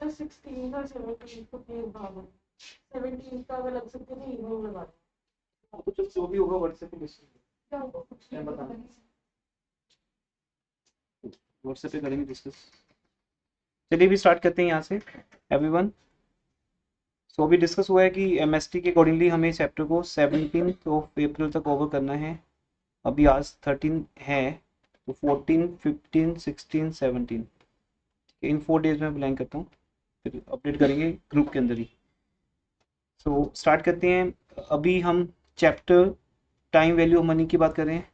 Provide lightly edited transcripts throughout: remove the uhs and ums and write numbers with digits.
Sir 16 और 17 को 3 भाग हो, 17 का अगर लग सकते थे इवनिंग लगा तो जो भी होगा व्हाट्सएप पे कुछ मैं बता व्हाट्सएप पे करेंगे डिस्कस। चलिए भी स्टार्ट करते हैं यहाँ से एवरीवन। सो अभी डिस्कस हुआ है कि एमएसटी के अकॉर्डिंगली हमें चैप्टर को 17 ऑफ अप्रैल तक कवर करना है। अभी आज 13 है तो 14, 15, 16, 17 इन 4 डेज में प्लान करता हूँ, फिर अपडेट करेंगे ग्रुप के अंदर ही। सो स्टार्ट करते हैं। अभी हम chapter time value of money की बात कर रहे हैं।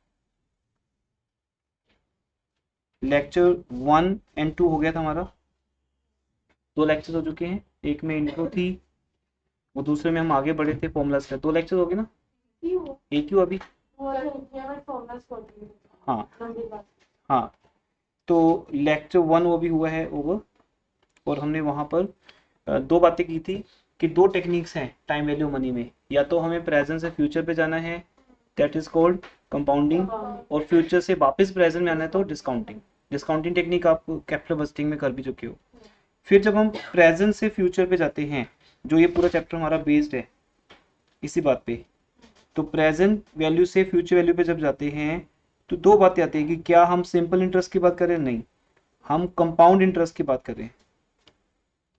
लेक्चर 1 एंड 2 हो गया था हमारा, 2 लेक्चर हो चुके हैं। एक में इंट्रो थी, वो दूसरे में हम आगे बढ़े थे फॉर्मूलाज का। 2 लेक्चर हो गए ना, एक ही अभी। हाँ हाँ, तो लेक्चर 1 वो भी हुआ है ओवर, और हमने वहाँ पर 2 बातें की थी कि 2 टेक्निक्स हैं टाइम वैल्यू मनी में। या तो हमें प्रेजेंट से फ्यूचर पे जाना है, दैट इज कॉल्ड कंपाउंडिंग, और फ्यूचर से वापस प्रेजेंट में आना है तो डिस्काउंटिंग। डिस्काउंटिंग टेक्निक आप कैपिटल बजटिंग में कर भी चुके हो। फिर जब हम प्रेजेंट से फ्यूचर पे जाते हैं, जो ये पूरा चैप्टर हमारा बेस्ड है इसी बात पे, तो प्रेजेंट वैल्यू से फ्यूचर वैल्यू पे जब जाते हैं तो 2 बातें आती है कि क्या हम सिंपल इंटरेस्ट की बात करें, नहीं, हम कंपाउंड इंटरेस्ट की बात करें।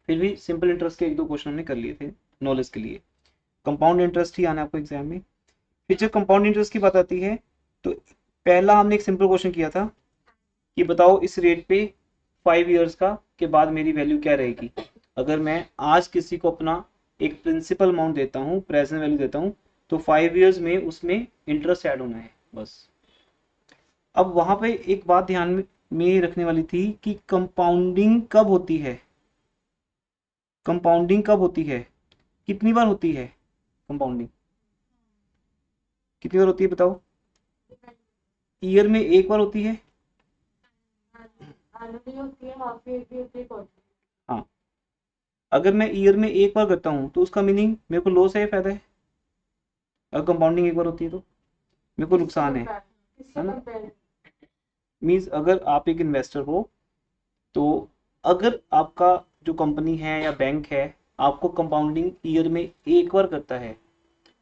फिर भी सिंपल इंटरेस्ट के 1-2 क्वेश्चन हमने कर लिए थे नॉलेज के लिए, कंपाउंड इंटरेस्ट ही आना आपको एग्जाम में। फिर जब कंपाउंड इंटरेस्ट की बात आती है तो पहला हमने एक सिंपल क्वेश्चन किया था कि बताओ इस रेट पे 5 इयर्स का के बाद मेरी वैल्यू क्या रहेगी। अगर मैं आज किसी को अपना एक प्रिंसिपल अमाउंट देता हूँ, प्रेजेंट वैल्यू देता हूँ, तो 5 इयर्स में उसमें इंटरेस्ट ऐड होना है बस। अब वहां पे एक बात ध्यान में रखने वाली थी कि कंपाउंडिंग कब होती है, कंपाउंडिंग कब होती है, कितनी बार होती है कंपाउंडिंग, कितनी बार होती है बताओ। ईयर में एक बार होती है। हाँ, अगर मैं ईयर में एक बार करता हूँ तो उसका मीनिंग मेरे को लॉस है या फायदा है। अगर कंपाउंडिंग एक बार होती है तो मेरे को नुकसान है ना। मीन्स अगर आप एक इन्वेस्टर हो तो अगर आपका जो कंपनी है या बैंक है आपको कंपाउंडिंग ईयर में एक बार करता है,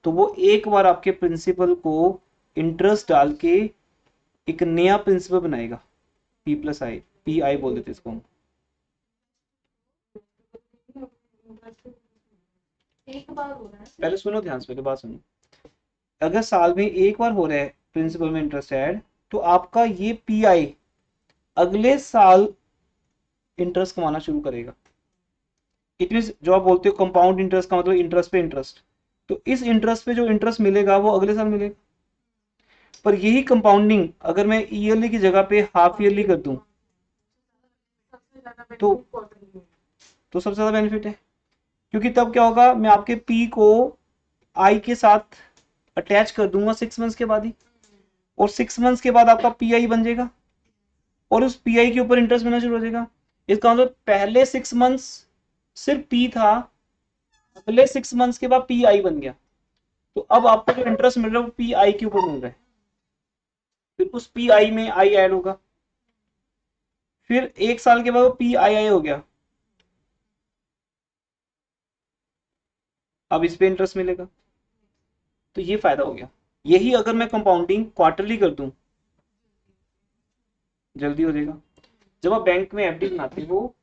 तो वो एक बार आपके प्रिंसिपल को इंटरेस्ट डाल के एक नया प्रिंसिपल बनाएगा, P plus I, P I बोल देते इसको हम। पहले सुनो ध्यान से, पहले बात सुनो। अगर साल में एक बार हो रहा है प्रिंसिपल में इंटरेस्ट ऐड, तो आपका ये पी आई अगले साल इंटरेस्ट कमाना शुरू करेगा। इट मीन जो आप बोलते हो कंपाउंड इंटरेस्ट का मतलब इंटरेस्ट पे इंटरेस्ट, तो इस इंटरेस्ट पे जो इंटरेस्ट मिलेगा वो अगले साल मिलेगा। पर यही कंपाउंडिंग अगर मैं ईयरली की जगह पे हाफ ईयरली कर दूं तो सबसे ज्यादा बेनिफिट है, क्योंकि तब क्या होगा, मैं आपके पी को आई के साथ अटैच कर दूंगा 6 मंथ्स के बाद ही, और 6 मंथ्स के बाद आपका पी आई बन जाएगा और उस पी आई के ऊपर इंटरेस्ट मिलना शुरू हो जाएगा। इसका मतलब पहले 6 मंथ्स सिर्फ पी था, अगले 6 मंथ्स के बाद पी आई बन गया, तो अब आपको जो इंटरेस्ट मिल रहा है वो पी आई के ऊपर मिल रहा है। फिर उस पी आई में आई ऐड होगा, फिर 1 साल के बाद वो पी आई आई हो गया, अब इस पे इंटरेस्ट मिलेगा, तो ये फायदा हो गया। यही अगर मैं कंपाउंडिंग क्वार्टरली कर दूं जल्दी हो जाएगा। जब आप बैंक में एफडी बनाते हो,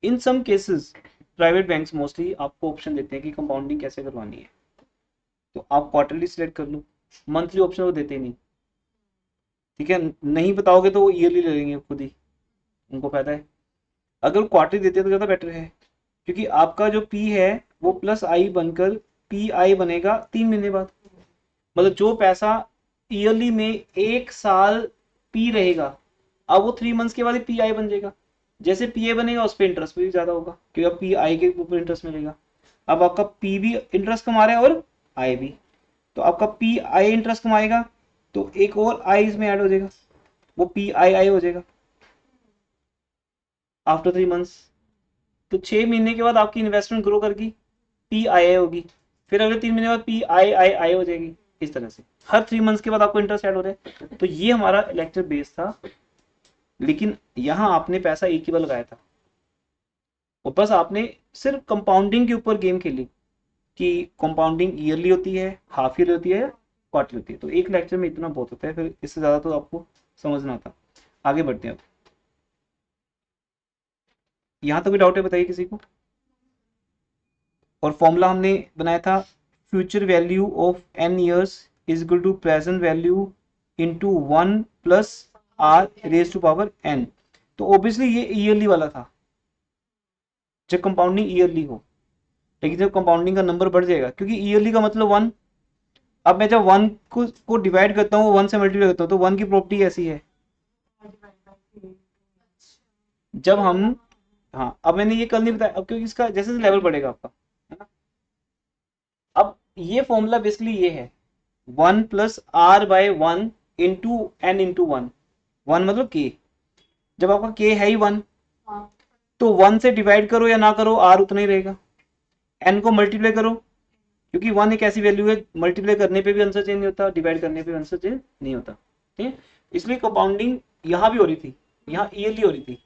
in some cases private banks mostly आपको ऑप्शन देते हैं कि कंपाउंडिंग कैसे करवानी है, तो आप क्वार्टरली सिलेक्ट कर लो, मंथली ऑप्शन वो देते नहीं। ठीक है, नहीं बताओगे तो वो ईयरली ले लेंगे खुद ही, उनको फायदा है। अगर क्वार्टरली देते हैं तो ज़्यादा बेटर है, क्योंकि आपका जो पी है वो प्लस आई बनकर पी आई बनेगा 3 महीने बाद। मतलब जो पैसा ईयरली में 1 साल पी रहेगा, अब वो 3 मंथ्स के बाद ही पी आई बन जाएगा। जैसे पी आई बनेगा उस पर इंटरेस्ट भी ज्यादा होगा, क्योंकि अब पी आई के ऊपर इंटरेस्ट मिलेगा। अब आपका पी भी इंटरेस्ट कमा रहा है और आई भी, तो आपका पी आई इंटरेस्ट कमाएगा तो एक और आई इसमें ऐड हो जाएगा, वो पी आई आई हो जाएगा आफ्टर 3 मंथ्स। तो 6 महीने के बाद आपकी इन्वेस्टमेंट ग्रो करगी, पी आई आई होगी, फिर अगले 3 महीने बाद पी आई आई आई हो जाएगी। इस तरह से हर 3 मंथ्स के बाद आपको इंटरेस्ट ऐड हो रहा है। तो ये हमारा लेक्चर बेस था, लेकिन यहाँ आपने पैसा एक ही बार लगाया था, और बस आपने सिर्फ कंपाउंडिंग के ऊपर गेम खेली कि कंपाउंडिंग ईयरली होती है, हाफ ईयरली होती है, क्वार्टरली होती है। तो एक लेक्चर में इतना बहुत होता है, फिर इससे ज़्यादा तो आपको समझना था। आगे बढ़ते हैं अब। यहाँ तक कोई डाउट है बताइए किसी को। और फॉर्मूला हमने बनाया था future value of n years is equal to present value into 1 plus are raise to power n। तो ऑब्वियसली ये ईयरली वाला था, जब कंपाउंडिंग ईयरली हो। लेकिन जब कंपाउंडिंग का नंबर बढ़ जाएगा, क्योंकि ईयरली का मतलब 1, अब मैं जब 1 को डिवाइड करता हूँ, 1 से मल्टीप्लाई करता हूँ, तो 1 की प्रॉपर्टी ऐसी है जब हम, हाँ अब मैंने ये कल नहीं बताया, अब क्योंकि इसका जैसे जैसे लेवल बढ़ेगा आपका, है ना। अब ये फॉर्मूला बेसिकली ये है 1 plus r by 1 into n into 1। 1 मतलब के, जब आपका के है ही 1, तो 1 से डिवाइड करो या ना करो आर उतना ही रहेगा। एन को मल्टीप्लाई करो, क्योंकि 1 एक ऐसी वैल्यू है मल्टीप्लाई करने पे भी आंसर चेंज नहीं होता, डिवाइड करने पे भी आंसर चेंज नहीं होता, ठीक है। इसलिए कंपाउंडिंग यहाँ भी हो रही थी, यहाँ ईयरली हो रही थी।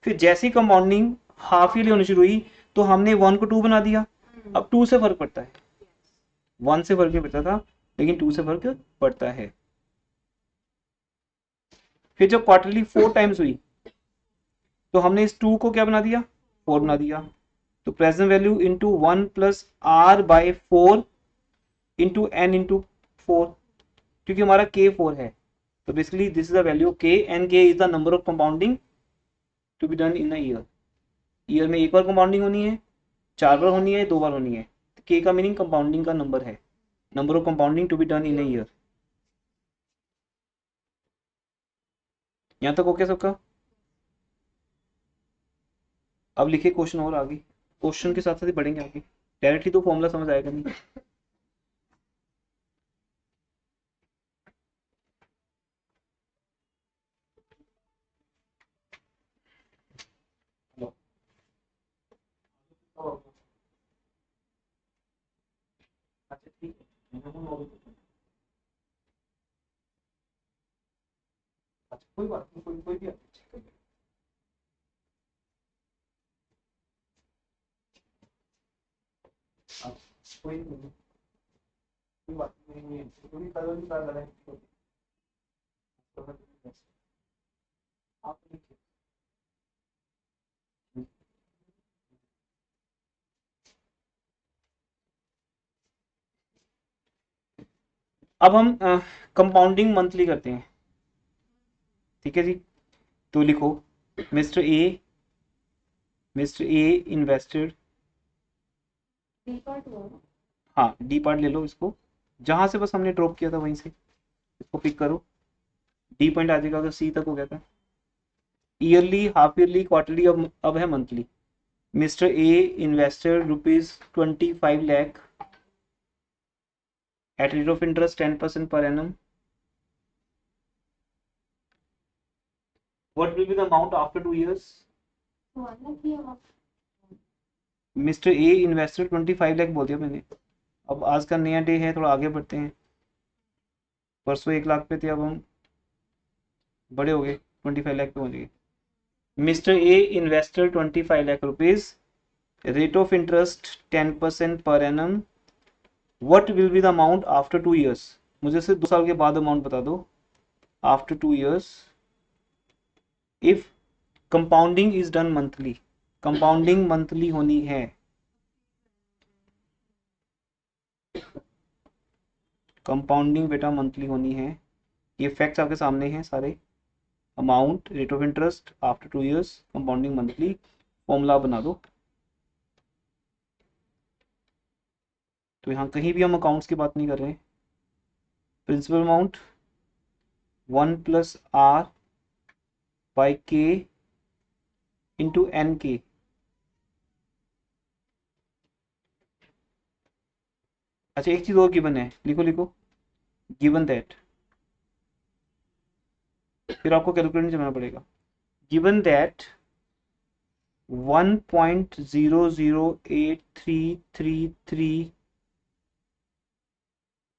फिर जैसी कंपाउंडिंग हाफ ईयरली होनी शुरू हुई, तो हमने 1 को 2 बना दिया। अब 2 से फर्क पड़ता है, 1 से फर्क नहीं पड़ता था, लेकिन 2 से फर्क पड़ता है। फिर जब क्वार्टरली 4 टाइम्स हुई, तो हमने इस 2 को क्या बना दिया, 4 बना दिया। तो present value into 1 plus r by 4 into n into 4, क्योंकि हमारा के 4 है। तो basically this is the value k, n k is the number of compounding to be done in a year. Year में एक बार कंपाउंडिंग होनी है, 4 बार होनी है, 2 बार होनी है। के का मीनिंग कंपाउंडिंग का नंबर है, number of compounding to be done in a year. यहाँ तक ओके सबका। अब लिखिए क्वेश्चन और आगे, क्वेश्चन के साथ साथ ही बढ़ेंगे आगे, डायरेक्टली तो फॉर्मूला समझ आएगा नहीं। अच्छा ठीक है, अच्छा कोई बात नहीं, कोई कोई भी आप कोई नहीं, कोई बात नहीं, कोई कलर नहीं कर रहा है। आप लिखिए। अब हम कंपाउंडिंग मंथली करते हैं, ठीक है जी। तो लिखो mister A, mister A invested, हाँ डी पार्ट ले लो इसको, जहां से बस हमने ड्रॉप किया था वहीं से इसको पिक करो। डी पॉइंट आ जाएगा, अगर सी तक हो गया था। ईयरली, हाफ ईयरली, क्वार्टरली, अब है monthly. Mister A invested ₹25 lakh at rate of interest 10% per annum. What will be the amount after 2 years? Mister A invested 25 lakh बोल दिया मैंने। अब आज का नया डे है, थोड़ा आगे बढ़ते हैं। परसों 1 लाख पे थे, अब हम बड़े हो गए, 25 लाख पे पहुंच गए। Mister A invested ₹25 lakh, rate of interest 10% per annum. What will be the amount after 2 years? मुझे सिर्फ 2 साल के बाद अमाउंट बता दो। After 2 years, if compounding is done monthly, compounding monthly होनी है, कंपाउंडिंग बेटा मंथली होनी है। ये फैक्ट्स आपके सामने हैं सारे। Amount, rate of interest after 2 years, compounding monthly, formula बना दो। तो यहाँ कहीं भी हम अकाउंट्स की बात नहीं कर रहे हैं। Principal amount 1 plus r by k into n k. अच्छा एक चीज और गिवन है, लिखो लिखो, गिवन दैट, फिर आपको कैलकुलेट नहीं करना पड़ेगा। Given that 1.008333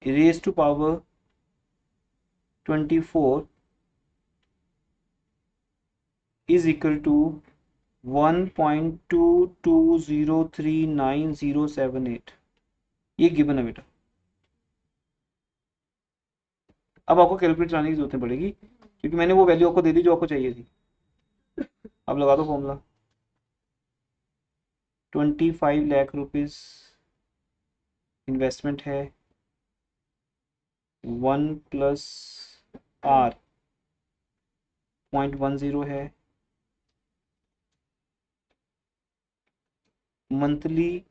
raised to power 24 is equal to 1.22039078 ये गिवन है बेटा। अब आपको कैलकुलेट चलाने की जरूरत नहीं पड़ेगी क्योंकि मैंने वो वैल्यू आपको दे दी जो आपको चाहिए थी। अब लगा दो फॉर्मूला। 25 लाख रुपीज इन्वेस्टमेंट है, 1+R 0.10 है, मंथली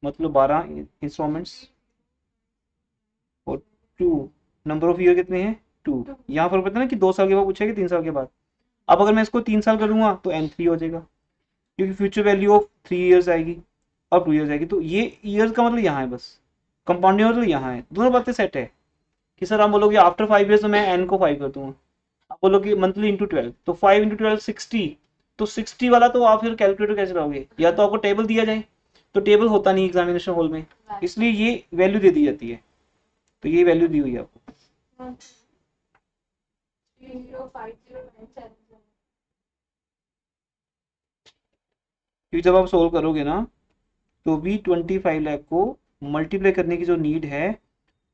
मतलब 12 इंस्टॉलमेंट्स, और 2 नंबर ऑफ ईयर कितने हैं 2। यहाँ पर पता ना कि 2 साल के बाद पूछा कि 3 साल के बाद। अब अगर मैं इसको 3 साल करूंगा तो N3 हो जाएगा क्योंकि फ्यूचर वैल्यू ऑफ 3 इयर्स आएगी और 2 इयर्स आएगी। तो ये ईयर्स का मतलब यहाँ है, बस कंपाउंडिंग मतलब यहाँ है, दोनों बातें सेट है। कि सर हम बोलोगे आफ्टर 5 इयर्स तो मैं N को 5 कर दूंगा, आप बोलोगे मंथली इंटू 12 तो 5 × 12 60। तो 60 वाला तो आप फिर कैलकुलेटर कैसे लाओगे, या तो आपको टेबल दिया जाए, तो टेबल होता नहीं एग्जामिनेशन हॉल में, इसलिए ये वैल्यू दे दी जाती है। तो ये वैल्यू दी हुई है आपको। 305097। क्योंकि जब आप सोल्व करोगे ना तो भी 25 लाख को मल्टीप्लाई करने की जो नीड है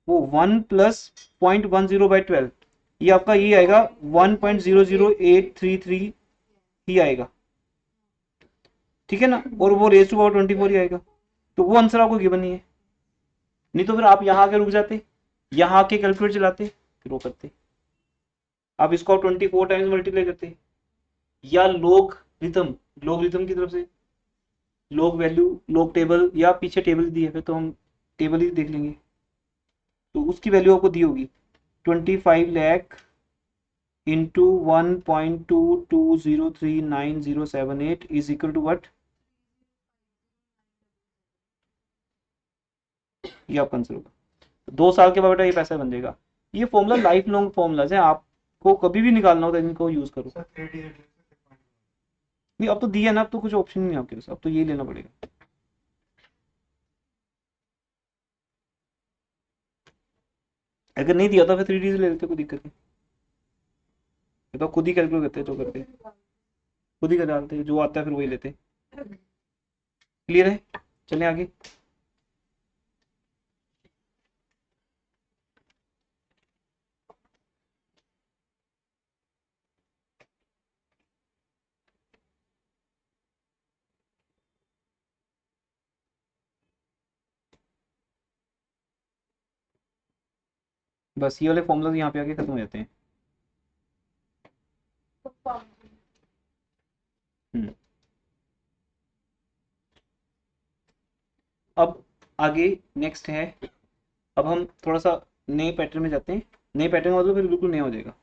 वो 1+0.10/12, ये आपका ये आएगा 1.00833 ही आएगा, ठीक है ना, और वो रेज टू पावर 24 ही आएगा। तो वो आंसर आपको गिवन नहीं है। नहीं तो फिर आप यहाँ आके रुक जाते, यहाँ आके कैलकुलेट चलाते, फिर वो करते। आप इसको आप 24 टाइम्स मल्टीप्लाई करते, या लोग रिथम की तरफ से लोग वैल्यू लोग टेबल, या पीछे टेबल दी है फिर तो हम टेबल ही देख लेंगे। तो उसकी वैल्यू आपको दी होगी 25 lakh into 1.22039078 is equal to what, ये आपका आंसर होगा। 2 साल के बाद बेटा ये पैसा बन जाएगा। ये फॉर्मूला लाइफ लॉन्ग फॉर्मूलाज है, आपको कभी भी निकालना होता है इनको यूज करो। नहीं अब तो दिया ना, अब तो कुछ ऑप्शन नहीं है आपके पास, अब तो यही लेना पड़ेगा। अगर नहीं दिया था फिर 3D से ले लेते, कोई दिक्कत नहीं। ये तो खुद ही कैलकुलेट करते हैं, जो करते हैं खुद ही कर डालते हैं, जो आता है फिर वही लेते हैं। क्लियर है, चलें आगे। बस ये वाले फॉर्मूलाज यहाँ पे आके खत्म हो जाते हैं। हम्म। अब आगे नेक्स्ट है, अब हम थोड़ा सा नए पैटर्न में जाते हैं। नए पैटर्न का मतलब फिर बिल्कुल नया हो जाएगा।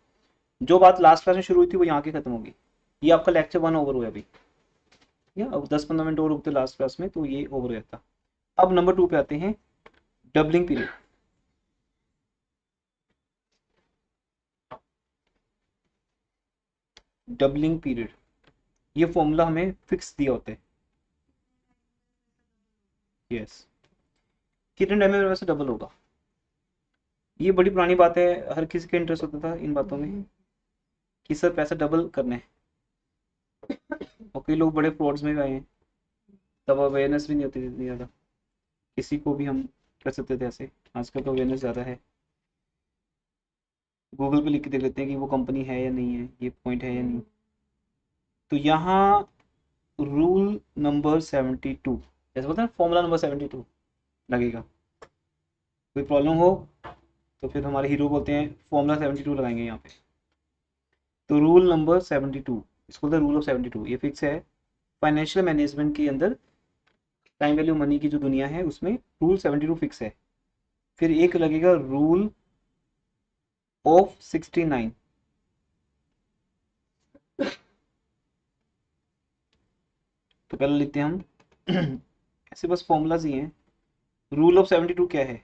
जो बात लास्ट क्लास में शुरू हुई थी वो यहाँ के खत्म होगी। ये आपका लेक्चर 1 ओवर हुआ अभी, या अब 10-15 मिनट और रुकते लास्ट क्लास में तो ये ओवर हो जाता। अब नंबर 2 पे आते हैं, डबलिंग पीरियड। डबलिंग पीरियड ये फॉर्मूला हमें फिक्स दिया होता है। यस, कितने टाइम में वैसे डबल होगा, ये बड़ी पुरानी बात है, हर किसी का इंटरेस्ट होता था इन बातों में कि सर पैसा डबल करना है, और कई लोग बड़े फ्रॉड्स में गए हैं। तब अवेयरनेस भी नहीं होती थी इतनी ज़्यादा, किसी को भी हम कर सकते थे ऐसे। आजकल तो अवेयरनेस ज़्यादा है, गूगल पे लिख के देख लेते हैं कि वो कंपनी है या नहीं है, ये पॉइंट है या नहीं। तो यहाँ रूल नंबर 72, जैसे बोलते हैं फॉर्मूला नंबर 72 लगेगा। कोई प्रॉब्लम हो तो फिर हमारे हीरो बोलते हैं फॉर्मूला 72 लगाएंगे यहाँ पे। तो रूल नंबर 72, इसको बोलते हैं रूल ऑफ 72, ये फिक्स है फाइनेंशियल मैनेजमेंट के अंदर। टाइम वैल्यू मनी की जो दुनिया है उसमें रूल 72 फिक्स है। फिर एक लगेगा रूल ऑफ 69। तो पहले लिखते हैं हम ऐसे बस फॉर्मूलाज ही हैं। रूल ऑफ 72 क्या है,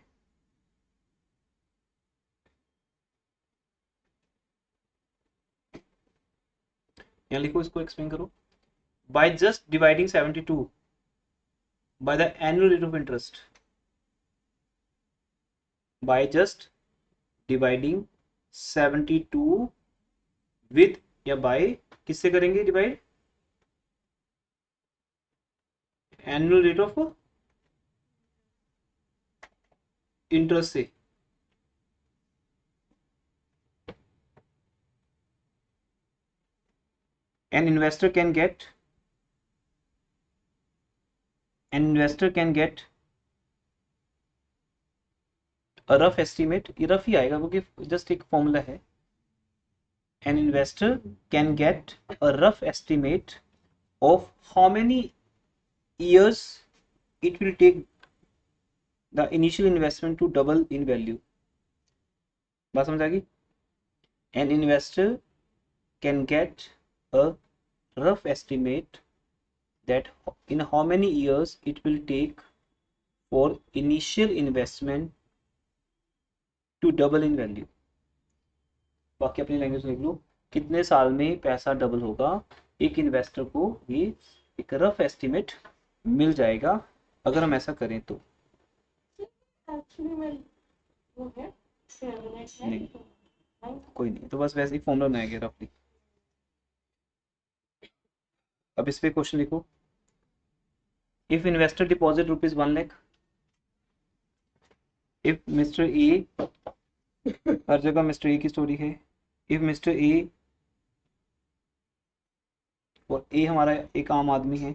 यहाँ लिखो, इसको एक्सप्लेन करो। By just dividing 72 by the annual rate of interest, by just dividing 72 with या by किससे करेंगे divide? Annual rate of interest से। An investor can get a rough estimate, ये रफ ही आएगा क्योंकि जस्ट एक फॉर्मूला है। An investor can get a rough estimate of how many years it will take the initial investment to double in value। बात समझ आ गई? An investor can get a rough estimate that in how many years it will take for initial investment to double in value। बाकी अपनी language लिख लो, कितने साल में पैसा डबल होगा। एक इन्वेस्टर को ये एक रफ एस्टिमेट मिल जाएगा अगर हम ऐसा करें तो। एक्चुअली मैं वो है नहीं कोई नहीं, तो बस वैसे ही फॉर्मूला बनाया गया रफली। अब इस पे क्वेश्चन लिखो। If investor deposit rupees 1 lakh, if mister A, हर जगह मिस्टर ए की स्टोरी है। इफ मिस्टर ए, और ए हमारा एक आम आदमी है,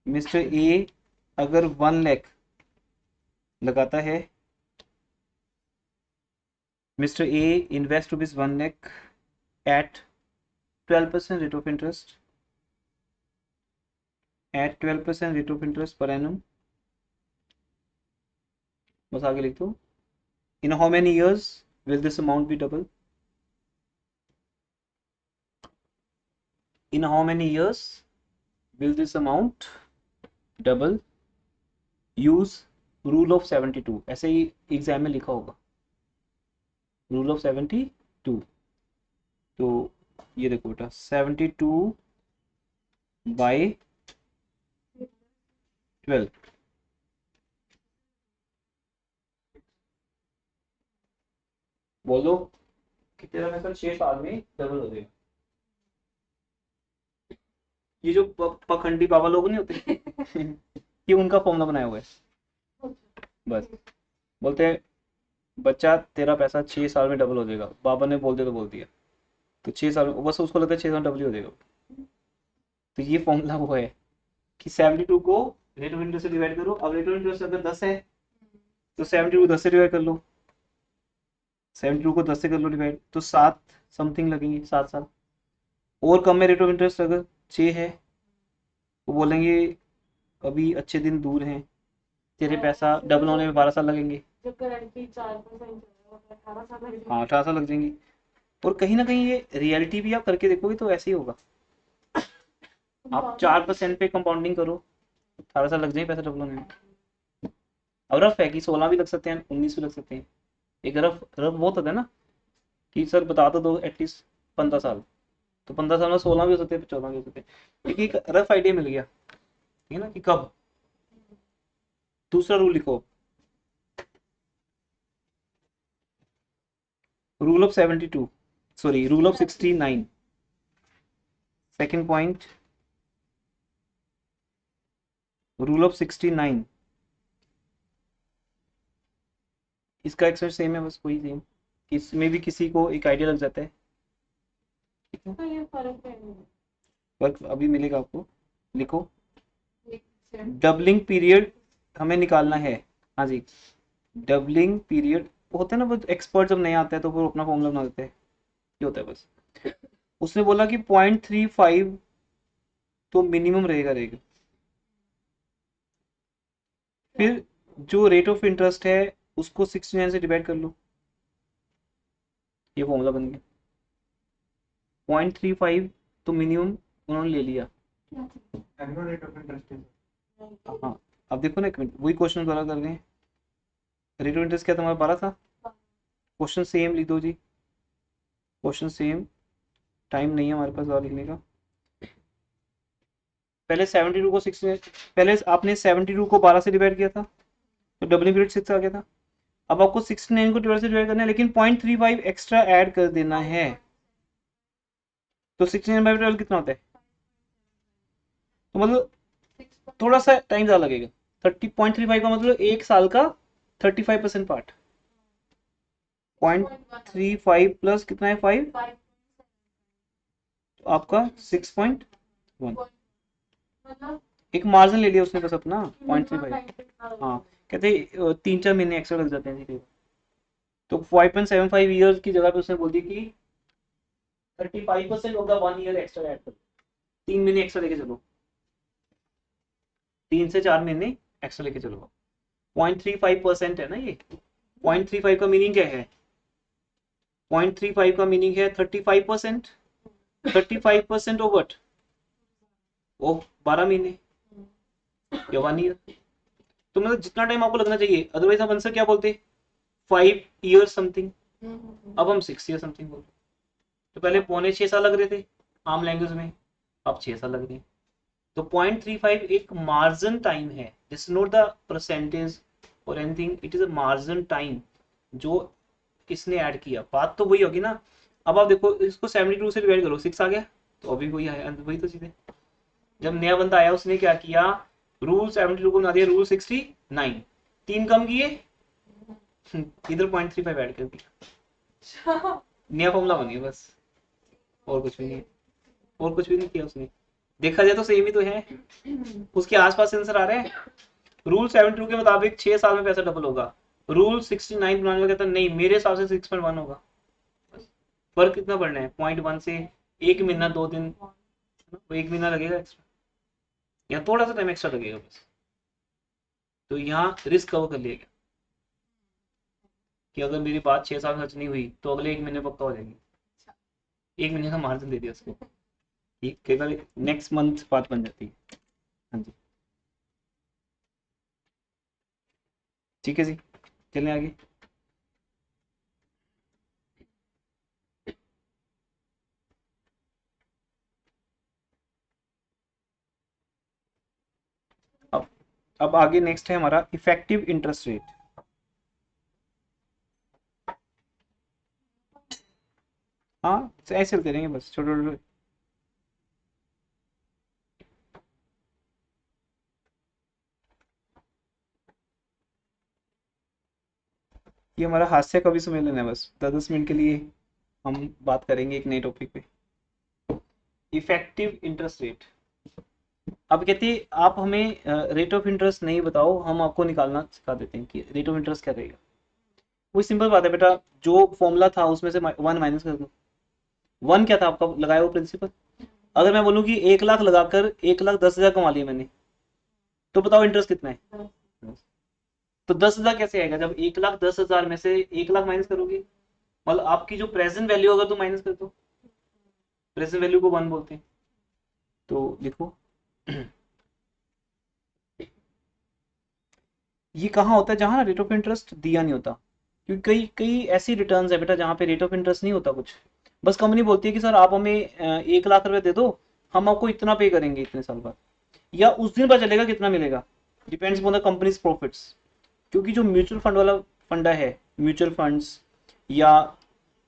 मिस्टर ए अगर 1 लाख लगाता है, mister A invest rupees 1 lakh at 12% rate of interest, at 12% rate of interest per annum. बस आगे लिख दो। In how many years will this amount be double? In how many years will this amount double? Use rule of 72, ऐसे ही exam में लिखा होगा rule of 72। तो ये देखो बेटा 72 बाय 12, बोलो कि तेरा पैसा 6 साल में डबल हो जाएगा। ये जो पखंडी बाबा लोग नहीं होते ये उनका फॉर्मूला बनाया हुआ है। बस बोलते हैं बच्चा तेरा पैसा 6 साल में डबल हो जाएगा, बाबा ने बोल दिया तो बोल दिया, तो 6 साल में, बस उसको लगता है 6 साल में डबल ही हो जाएगा। तो ये फॉर्मूला वो है कि 72 को रेट ऑफ इंटरेस्ट से डिवाइड करो। अब रेट ऑफ इंटरेस्ट अगर 10 है तो 72 को 10 से डिवाइड कर लो, 72 को 10 से कर लो डिवाइड, तो 7 समथिंग लगेंगे, 7 साल। और कम में रेट ऑफ इंटरेस्ट अगर 6 है वो बोलेंगे अभी अच्छे दिन दूर हैं, तेरे पैसा डबल होने में 12 साल लगेंगे। जो करंटली 4% 18 साल लग हाँ 18 साल लग जाएंगे। और कहीं ना कहीं ये रियलिटी भी आप करके देखोगे तो ऐसे ही होगा। आप 4% पे कंपाउंडिंग करो, 18 साल लग जाएंगे पैसा डबल होने में। अब रफ है कि 16 भी लग सकते हैं, 19 भी लग सकते हैं। एक रफ रफ बहुत होता है ना कि सर बता तो दो एटलीस्ट 15 साल, तो 15 साल में 16 भी हो सकते हैं, 14 भी हो सकते हैं। एक रफ आइडिया मिल गया, ठीक है ना, कि कब। दूसरा रूल लिखो, rule of 72, sorry rule of 69। Second point, rule of 69। इसका एक्सर सेम है, बस वही सेम, इसमें भी किसी को एक आइडिया लग जाता है। ठीक है, तो ये फर्क है। वर्क अभी मिलेगा आपको। लिखो डबलिंग पीरियड हमें निकालना है। हाँ जी, डबलिंग पीरियड होता है ना, वो एक्सपर्ट जब नहीं आता है तो वो अपना फॉर्मूला बना देते हैं, ये होता है बस। उसने बोला कि 0.35 तो मिनिमम रहेगा। फिर जो रेट ऑफ इंटरेस्ट है उसको 69 से डिवाइड कर लो, ये फॉर्मूला बन गया। 0.35 तो मिनिमम उन्होंने ले लिया। रेट ऑफ इंटरेस्ट है। हाँ अब देखो ना, एक मिनट, वही क्वेश्चन दोबारा कर रहे हैं। रेट ऑफ इंटरेस्ट क्या था हमारा 12 था। क्वेश्चन सेम लिख दो जी, क्वेश्चन सेम, टाइम नहीं है हमारे पास और लिखने का। पहले 72 को 6, पहले आपने 72 को 12 से डिवाइड किया था तो डबलिंग पीरियड 6 आ गया था। अब आपको 69 को 12 से डिवाइड करना है, लेकिन 0.35 एक्स्ट्रा ऐड कर देना है। तो 16/12 कितना होता है? तो मतलब थोड़ा सा टाइम ज़्यादा लगेगा। 30.35 का मतलब एक साल का 35% पार्ट। 0.35 प्लस कितना है 5, तो आपका 6.1। मतलब एक मार्जिन ले लिया उसने बस अपना 0.35। 0.35। हाँ, कहते 3-4 महीने एक्स्ट्रा लग जाते हैं सीधे। तो 5.75 ईयर्स की जगह पे उसने बोल दी कि 35% होगा 1 ईयर एक्स्ट्रा ऐड कर, 3 महीने एक्स्ट्रा लेके चलो, 3 से 4 महीने एक्स्ट्रा लेके चलो। 0.35% है ना ये। 0.35 का मीनिंग क्या है? 0.35 का मीनिंग है 35%। 35% ऑफ व्हाट? वो 12 महीने या 1 ईयर। तो मतलब जितना टाइम आपको लगना चाहिए, अदरवाइज आप आंसर क्या बोलते? 5 ईयर समथिंग। अब हम 6 ईयर समथिंग बोलते। तो पहले 5.75 लग रहे थे आम लैंग्वेज में, अब 6 साल लग रहे हैं। तो 0.35 एक मार्जिन टाइम है, दिस नॉट द परसेंटेज और anything, it is a margin time जो किसने ऐड किया। बात तो वही होगी ना। अब आप देखो इसको 72 से डिवाइड करो, 6 आ गया, तो अभी वही आया, वही तो चीजें। जब नया बंदा आया उसने क्या किया, रूल 72 को बना दिया रूल 69, 3 कम किए, इधर 0.35 ऐड कर दिया, नया फॉर्मूला बन गया बस, और कुछ भी नहीं, और कुछ भी नहीं किया उसने। देखा जाए तो सेम ही तो है, उसके आसपास आंसर आ रहे हैं। रूल 72 के मुताबिक 6 साल में पैसा डबल होगा, रूल 69 बनाने में कहता नहीं मेरे हिसाब से 6.1 होगा। फर्क कितना पड़ना है 0.1 से, 1 महीना 2 दिन, 1 महीना लगेगा एक्स्ट्रा, या थोड़ा सा टाइम एक्स्ट्रा लगेगा बस। तो यहाँ रिस्क कवर कर लिया गया कि अगर मेरी बात 6 साल सच नहीं हुई तो अगले 1 महीने पक्का हो जाएगी। 1 महीने का मार्जिन दे दिया उसको, ये कई बार नेक्स्ट मंथ बात बन जाती है। हाँ जी, ठीक है जी, चलें आगे। अब अब आगे नेक्स्ट है हमारा इफेक्टिव इंटरेस्ट रेट। हाँ, ऐसे चलते रहेंगे बस, छोटे छोटे। ये हमारा हास्य कवि सम्मेलन है, बस 10 मिनट के लिए हम बात करेंगे एक नए टॉपिक पे, इफेक्टिव इंटरेस्ट रेट। अब कहते हैं आप हमें रेट ऑफ इंटरेस्ट नहीं बताओ, हम आपको निकालना सिखा देते हैं कि रेट ऑफ इंटरेस्ट क्या रहेगा। वो सिंपल बात है बेटा, जो फॉर्मूला था उसमें से 1 माइनस कर दो। 1 क्या था आपका लगाया हुआ प्रिंसिपल? अगर मैं बोलूँ कि 1 लाख लगाकर 1,10,000 कमा लिया मैंने, तो बताओ इंटरेस्ट कितना है? तो 10,000 कैसे आएगा जब 1,10,000 में से 1 लाख माइनस करोगे? मतलब आपकी जो प्रेजेंट वैल्यू अगर तो माइनस कर दो, प्रेजेंट वैल्यू को 1 बोलते हैं। तो देखो ये कहाँ होता है जहाँ रेट ऑफ इंटरेस्ट दिया नहीं होता, क्योंकि कई कई ऐसी रिटर्न्स है बेटा जहाँ पे रेट ऑफ इंटरेस्ट नहीं होता कुछ। बस कंपनी बोलती है कि सर आप हमें 1 लाख रुपए दे दो, हम आपको इतना पे करेंगे इतने साल बाद, या उस दिन पता चलेगा कितना मिलेगा, depends on the companies profits. क्योंकि जो म्यूचुअल फंड वाला फंडा है, म्यूचुअल फंड्स या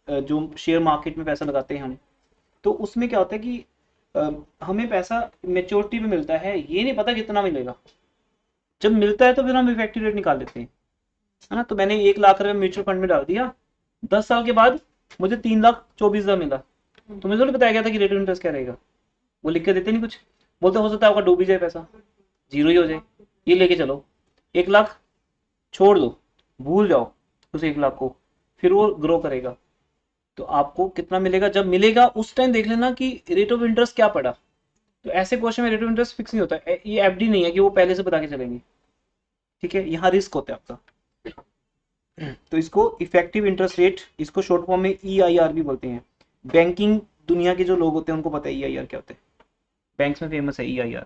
जो शेयर मार्केट में पैसा लगाते हैं हम, तो उसमें क्या होता है कि हमें पैसा मेच्योरिटी में मिलता है, ये नहीं पता कितना मिलेगा। जब मिलता है तो फिर हम इफेक्टिव रेट निकाल लेते हैं, है ना। तो मैंने 1 लाख रुपए म्यूचुअल फंड में डाल दिया, 10 साल के बाद मुझे 3,24,000 मिला, तो मुझे थोड़ी बताया गया था कि रेट ऑफ इंटरेस्ट क्या रहेगा। वो लिख के देते नहीं कुछ, बोलते हो सकता है आपका डूब ही जाए पैसा, जीरो ही हो जाए, ये लेके चलो 1 लाख छोड़ दो, भूल जाओ उस 1 लाख को, फिर वो ग्रो करेगा। तो आपको कितना मिलेगा जब मिलेगा उस टाइम देख लेना कि रेट ऑफ इंटरेस्ट क्या पड़ा। तो ऐसे क्वेश्चन में रेट ऑफ इंटरेस्ट फिक्स नहीं होता, ये एफडी नहीं है कि वो पहले से बता के चलेंगे, ठीक है, यहाँ रिस्क होता है आपका। तो इसको इफेक्टिव इंटरेस्ट रेट, इसको शॉर्ट फॉर्म में EIR भी बोलते हैं। बैंकिंग दुनिया के जो लोग होते हैं उनको पता है EIR क्या होता है, बैंक्स में फेमस है EIR।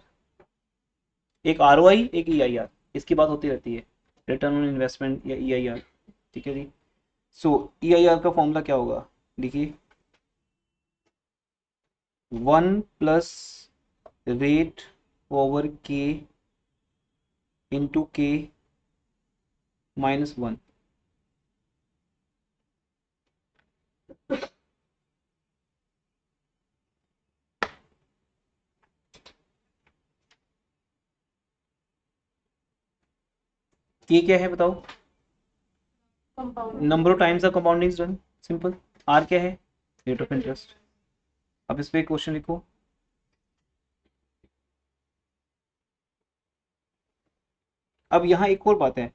एक ROI एक EIR, इसकी बात होती रहती है, रिटर्न ऑन इन्वेस्टमेंट या EIR, ठीक है जी। सो EIR का फॉर्मूला क्या होगा, देखिए 1 plus rate over K into K -1। ये क्या है बताओ? Compound number of times the compounding is done, simple. R क्या है? Rate of interest. अब इस पे क्वेश्चन लिखो। अब यहाँ एक और बात है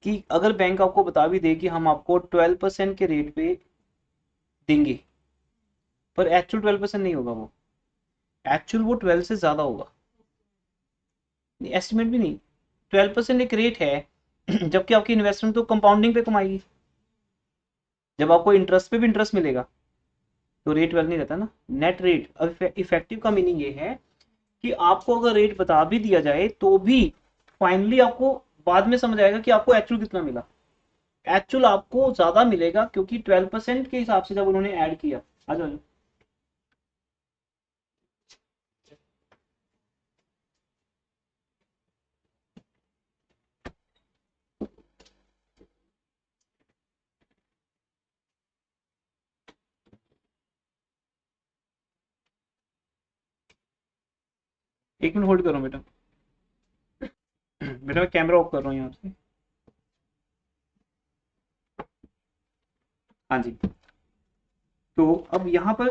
कि अगर बैंक आपको बता भी दे कि हम आपको 12% के रेट पे देंगे, पर एक्चुअल 12% नहीं होगा, वो एक्चुअल वो 12 से ज्यादा होगा। एस्टिमेट भी नहीं, 12% एक रेट है जबकि आपकी इन्वेस्टमेंट तो कंपाउंडिंग पे कमाएगी। जब आपको इंटरेस्ट पे भी इंटरेस्ट मिलेगा तो रेट 12 नहीं रहता ना, नेट रेट। अब इफेक्टिव का मीनिंग ये है कि आपको अगर रेट बता भी दिया जाए तो भी फाइनली आपको बाद में समझ आएगा कि आपको एक्चुअल कितना मिला। एक्चुअल आपको ज्यादा मिलेगा क्योंकि 12% के हिसाब से जब उन्होंने ऐड किया। आ जाओ। एक मिनट होल्ड करो बेटा। बेटा मैं कैमरा ऑफ कर रहा हूँ यहाँ से। हाँ जी। तो अब यहाँ पर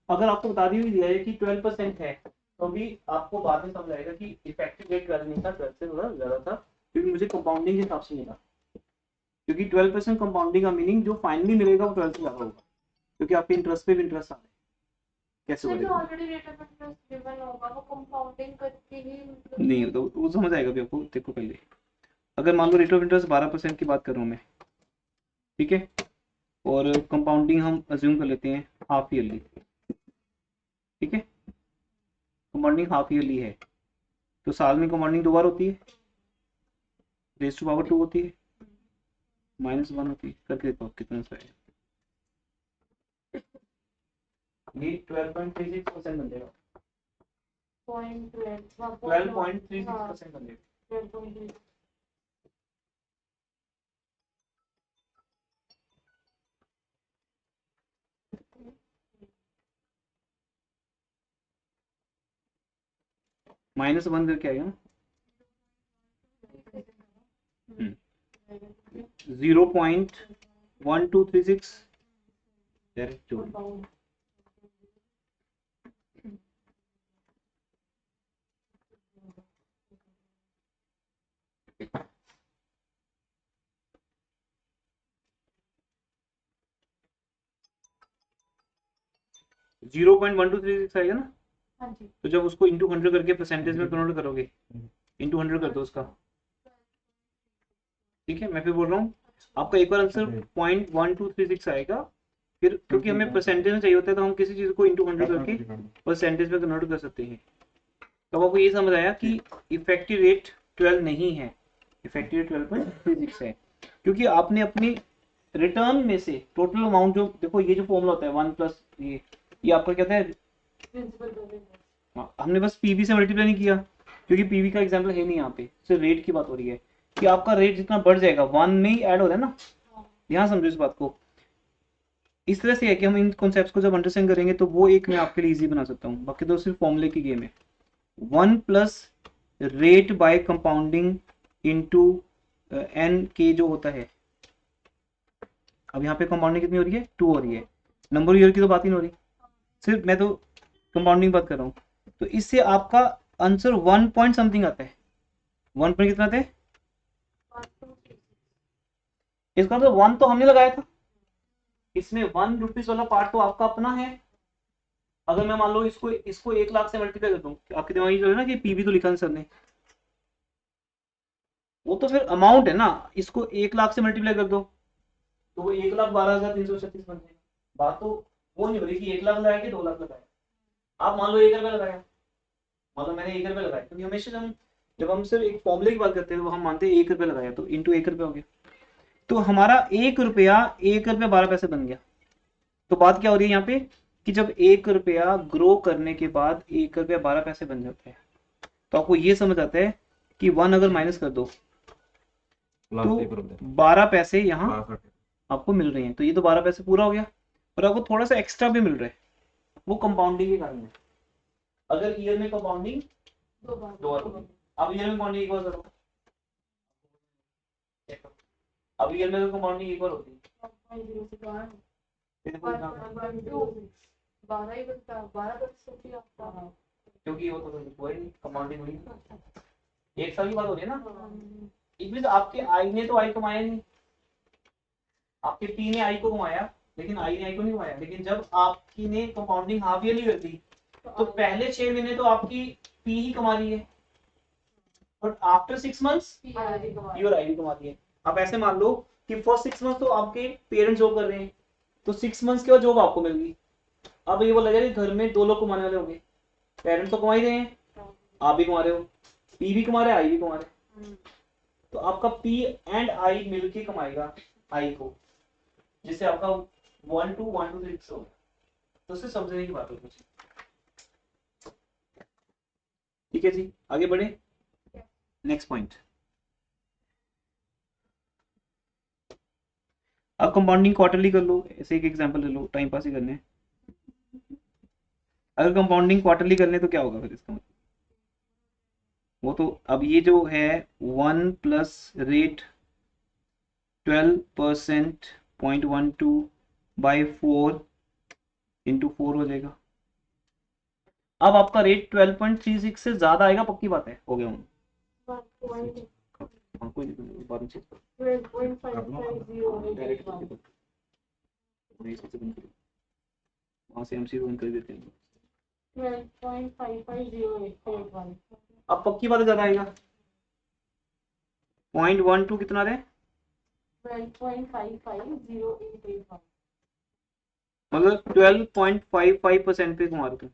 अगर आपको बता दिया है कि 12% है तो भी आपको बाद में समझ आएगा कि इफेक्टिव रेट 12 नहीं था, 12 से थोड़ा ज्यादा था क्योंकि मुझे कंपाउंडिंग के हिसाब से मिला। क्योंकि 12% कंपाउंडिंग का मीनिंग जो फाइनली मिलेगा वो 12 से ज्यादा होगा क्योंकि आपके इंटरेस्ट पे भी इंटरेस्ट आ रहा है। कैसे जो बोलेगा? Already rate of interest given होगा वो कंपाउंडिंग करके ही मतलब नहीं तो वो समझ आएगा भी आपको। देखो पहले अगर मान लो रेट ऑफ इंटरेस्ट 12% की बात कर रहा हूँ मैं, ठीक है, और कंपाउंडिंग हम अज्यूम कर लेते हैं हाफ ईयरली, ठीक है, कंपाउंडिंग हाफ ईयरली है तो साल में कंपाउंडिंग 2 बार होती है, रेज टू पावर 2 होती है, -1 होती है। करके देखो कितना सा है। ये 12.36% बन जाएगा। 12.36% बन जाएगा। -1 करके आएगा ना। 0.1236 डायरेक्ट जोड़। जीरो पॉइंट 1236 आएगा ना। हाँ जी। तो जब उसको इंटू 100 करके परसेंटेज में कन्वर्ट करोगे, इंटू 100 कर दो उसका, ठीक है। मैं फिर बोल रहा हूँ आपका एक बार आंसर 0.1236 आएगा, फिर क्योंकि हमें परसेंटेज में चाहिए होता है तो हम किसी चीज को इंटू 100 करके परसेंटेज में कन्वर्ट कर सकते हैं। तो आपको ये समझ आया कि इफेक्टिव रेट 12 नहीं है, इफेक्टिव रेट 12.36 है क्योंकि आपने अपनी रिटर्न में से टोटल अमाउंट जो देखो, ये जो फॉर्मूला होता है 1 प्लस ये आपका क्या है, हमने बस पीवी से मल्टीप्लाई नहीं किया क्योंकि पीवी का एग्जांपल है नहीं यहाँ पे, सिर्फ रेट की बात हो रही है कि आपका रेट जितना बढ़ जाएगा 1 में ही ऐड हो रहा है ना। ध्यान समझो इस बात को। इस तरह से है कि हम इन कॉन्सेप्ट्स को जब अंडरस्टैंड करेंगे तो वो एक मैं आपके लिए इजी बना सकता हूँ, बाकी तो सिर्फ फॉर्मूले की गेम है। 1 plus rate by compounding into n k जो होता है। अब यहाँ पे कंपाउंडिंग कितनी हो रही है? 2 हो रही है। नंबर ईयर की तो बात ही नहीं हो रही, सिर्फ मैं तो कंपाउंडिंग बात कर रहा हूँ। तो इससे आपका आंसर 1 पॉइंट समथिंग आता है। 1 पॉइंट कितना आता है? इसका मतलब 1 तो हमने लगाया था, इसमें 1 रुपीज वाला पार्ट तो आपका अपना है। अगर मैं मान लो इसको 1 लाख से मल्टीप्लाई कर दूं, आपके दिमाग में जो है ना कि पीवी तो लिखा सर ने, वो तो फिर अमाउंट है ना, इसको 1 लाख से मल्टीप्लाई कर दो तो वो 1,12,336 बन जाएगा। बात तो वो नहीं हो रही कि 1 लाख लगाया कि 2 लाख लगाया। आप मान लो 1 रुपया लगाया, मान लो मैंने 1 रुपया लगाया, क्योंकि हमेशा जब हम सिर्फ एक फॉर्मूले की बात करते हैं तो हम मानते हैं 1 रुपया लगाया तो इंटू 1 रुपया हो गया। तो हमारा 1 रुपया 12 पैसे बन गया। तो बात क्या हो रही है यहाँ पे कि जब 1 रुपया ग्रो करने के बाद 1 रुपया 12 पैसे बन जाता है तो आपको ये समझ आता है कि 1 अगर माइनस कर दो तो 12 पैसे यहाँ आपको मिल रहे हैं। तो ये तो 12 पैसे पूरा हो गया और आपको थोड़ा सा एक्स्ट्रा भी मिल रहा है, वो कंपाउंडिंग के कारण है। अगर ईयर में कंपाउंडिंग 2 बार होगी, अब ईयर में कंपाउंडिंग 1 बार करो अब ईयर में तो कंपाउंडिंग एक बार होती है। 5.0 से बाहर फिर देखो यहाँ- 12 ही बनता 12% ही आपका। क्योंकि वो तो हुआ ही नहीं, कंपाउंडिंग हुई नहीं। एक साल की बात हो रही है ना। हाँ, इसमें तो आपके आई ने तो आई कमाया नहीं, आपके पी ने आई को कमाया, लेकिन आई ने आई को नहीं कमाया। लेकिन जब आपकी ने कंपाउंडिंग हाफ ईयरली कर दी तो पहले 6 महीने तो आपकी पी ही कमा रही है, बट आफ्टर 6 मंथ्स योर आई भी कमा रही है। आप ऐसे मान लो कि फर्स्ट 6 मंथ्स तो आपके पेरेंट्स जॉब कर रहे हैं, तो 6 मंथ्स के बाद जॉब आपको मिल गई। अब ये बोला जाए कि घर में 2 लोग कमाने वाले होंगे, पेरेंट्स तो कमा ही रहे हैं, आप भी कमा रहे हो, पी भी कमा रहे आई भी कमा रहे, तो आपका पी एंड आई मिलके कमाएगा आई को, जिससे आपका 1 to 1 to 6 होगा। तो उससे समझने की बात होगी। ठीक है जी, आगे बढ़े। नेक्स्ट पॉइंट, अब कंपाउंडिंग क्वार्टरली कर लो। ऐसे एक एग्जांपल ले लो, टाइम पास ही करने हैं। अगर कंपाउंडिंग क्वार्टरली कर ले तो क्या होगा फिर इसका मतलब, वो तो अब ये जो है 1 प्लस रेट 12% 0.12 बाई 4 इंटू 4 हो जाएगा। अब आपका रेट 12.36 से ज्यादा आएगा, पक्की बात है, हो गया हूँ। हाँ, कोई नहीं, बाद में चेक करो। 12.5508 वहाँ से एमसी बंद कर देते हैं। 12.5508 अब पक्की बात है, ज्यादा आएगा। 0.12 कितना रहे, 12.5508 मतलब 12.55% पे घुमा रहे थे।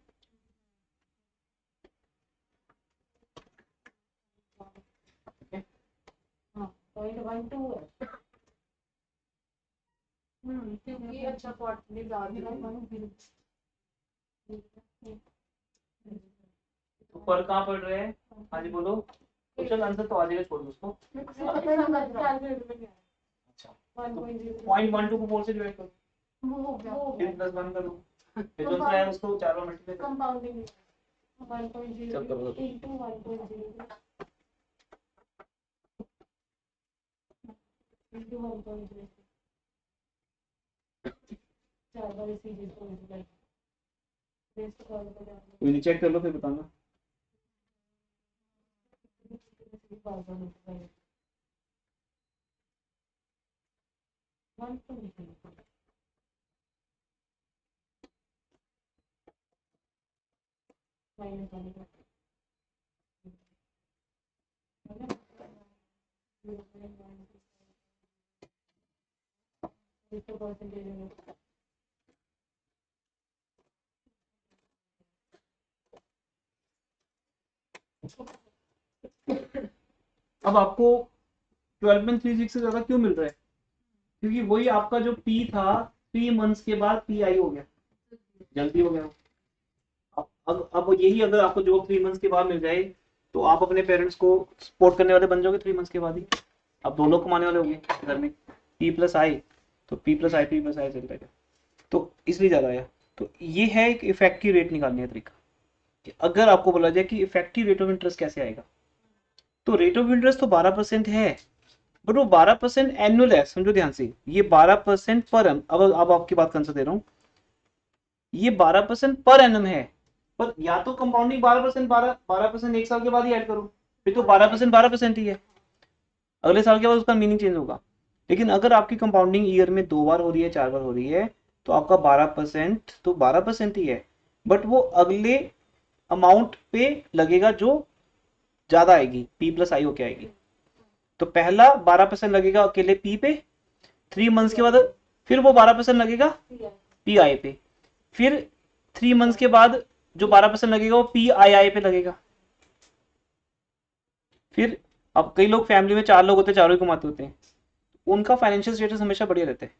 हाँ 0.12 है। क्योंकि अच्छा क्वार्टरली ज्यादा तो पर कहाँ पड़ रहे हैं, हाँ जी बोलो। क्वेश्चन आंसर तो आ जाएगा, छोड़ दो उसको। अच्छा, 0.12 को 4 से डिवाइड करो, फिर प्लस 1 करो, फिर जो सा है उसको 4 बार मल्टीप्लाई करो। कंपाउंडिंग 1.0 चल करो तो। into 1.0 into 1.0 ज्यादा इसी चीज को मल्टीप्लाई बेस तो कॉल कर जाएगा। कोई नहीं, चेक कर लो फिर बताना। अब आपको 12.36 से ज्यादा क्यों मिल रहा है, क्योंकि वही आपका जो पी था 3 मंथ्स के बाद पी आई हो गया, जल्दी हो गया। अब यही अगर आपको जॉब 3 मंथ्स के बाद मिल जाए तो आप अपने पेरेंट्स को सपोर्ट करने वाले बन जाओगे 3 मंथ्स के बाद ही। अब 2 लोग कमाने वाले होंगे घर में, पी प्लस आई, तो पी प्लस आई चलता है, तो इसलिए ज्यादा आया। तो ये है एक इफेक्टिव रेट निकालने का तरीका। कि अगर आपको बोला जाए कि इफेक्टिव रेट ऑफ इंटरेस्ट कैसे आएगा, तो रेट ऑफ इंटरेस्ट तो 12% है, बट वो 12% एनुअल है, समझो ध्यान से। ये 12% पर एनम, अब आपकी बात कौन सा दे रहा हूँ, ये 12% पर एनम है। पर या तो कंपाउंडिंग 12% 1 साल के बाद ही ऐड करो, फिर तो 12% ही है, अगले साल के बाद उसका मीनिंग चेंज होगा। लेकिन अगर आपकी कंपाउंडिंग ईयर में 2 बार हो रही है, 4 बार हो रही है, तो आपका 12% तो 12% ही है, बट वो अगले अमाउंट पे लगेगा जो ज्यादा आएगी, पी प्लस आई होके आएगी। तो पहला 12% लगेगा अकेले पी पे, 3 मंथ्स के बाद फिर वो 12% लगेगा पी आई पे, फिर 3 मंथ्स के बाद जो 12% लगेगा वो पी आई आई पे लगेगा। फिर अब कई लोग फैमिली में 4 लोग होते हैं, चारों ही कमाते होते हैं, उनका फाइनेंशियल स्टेटस हमेशा बढ़िया रहता है,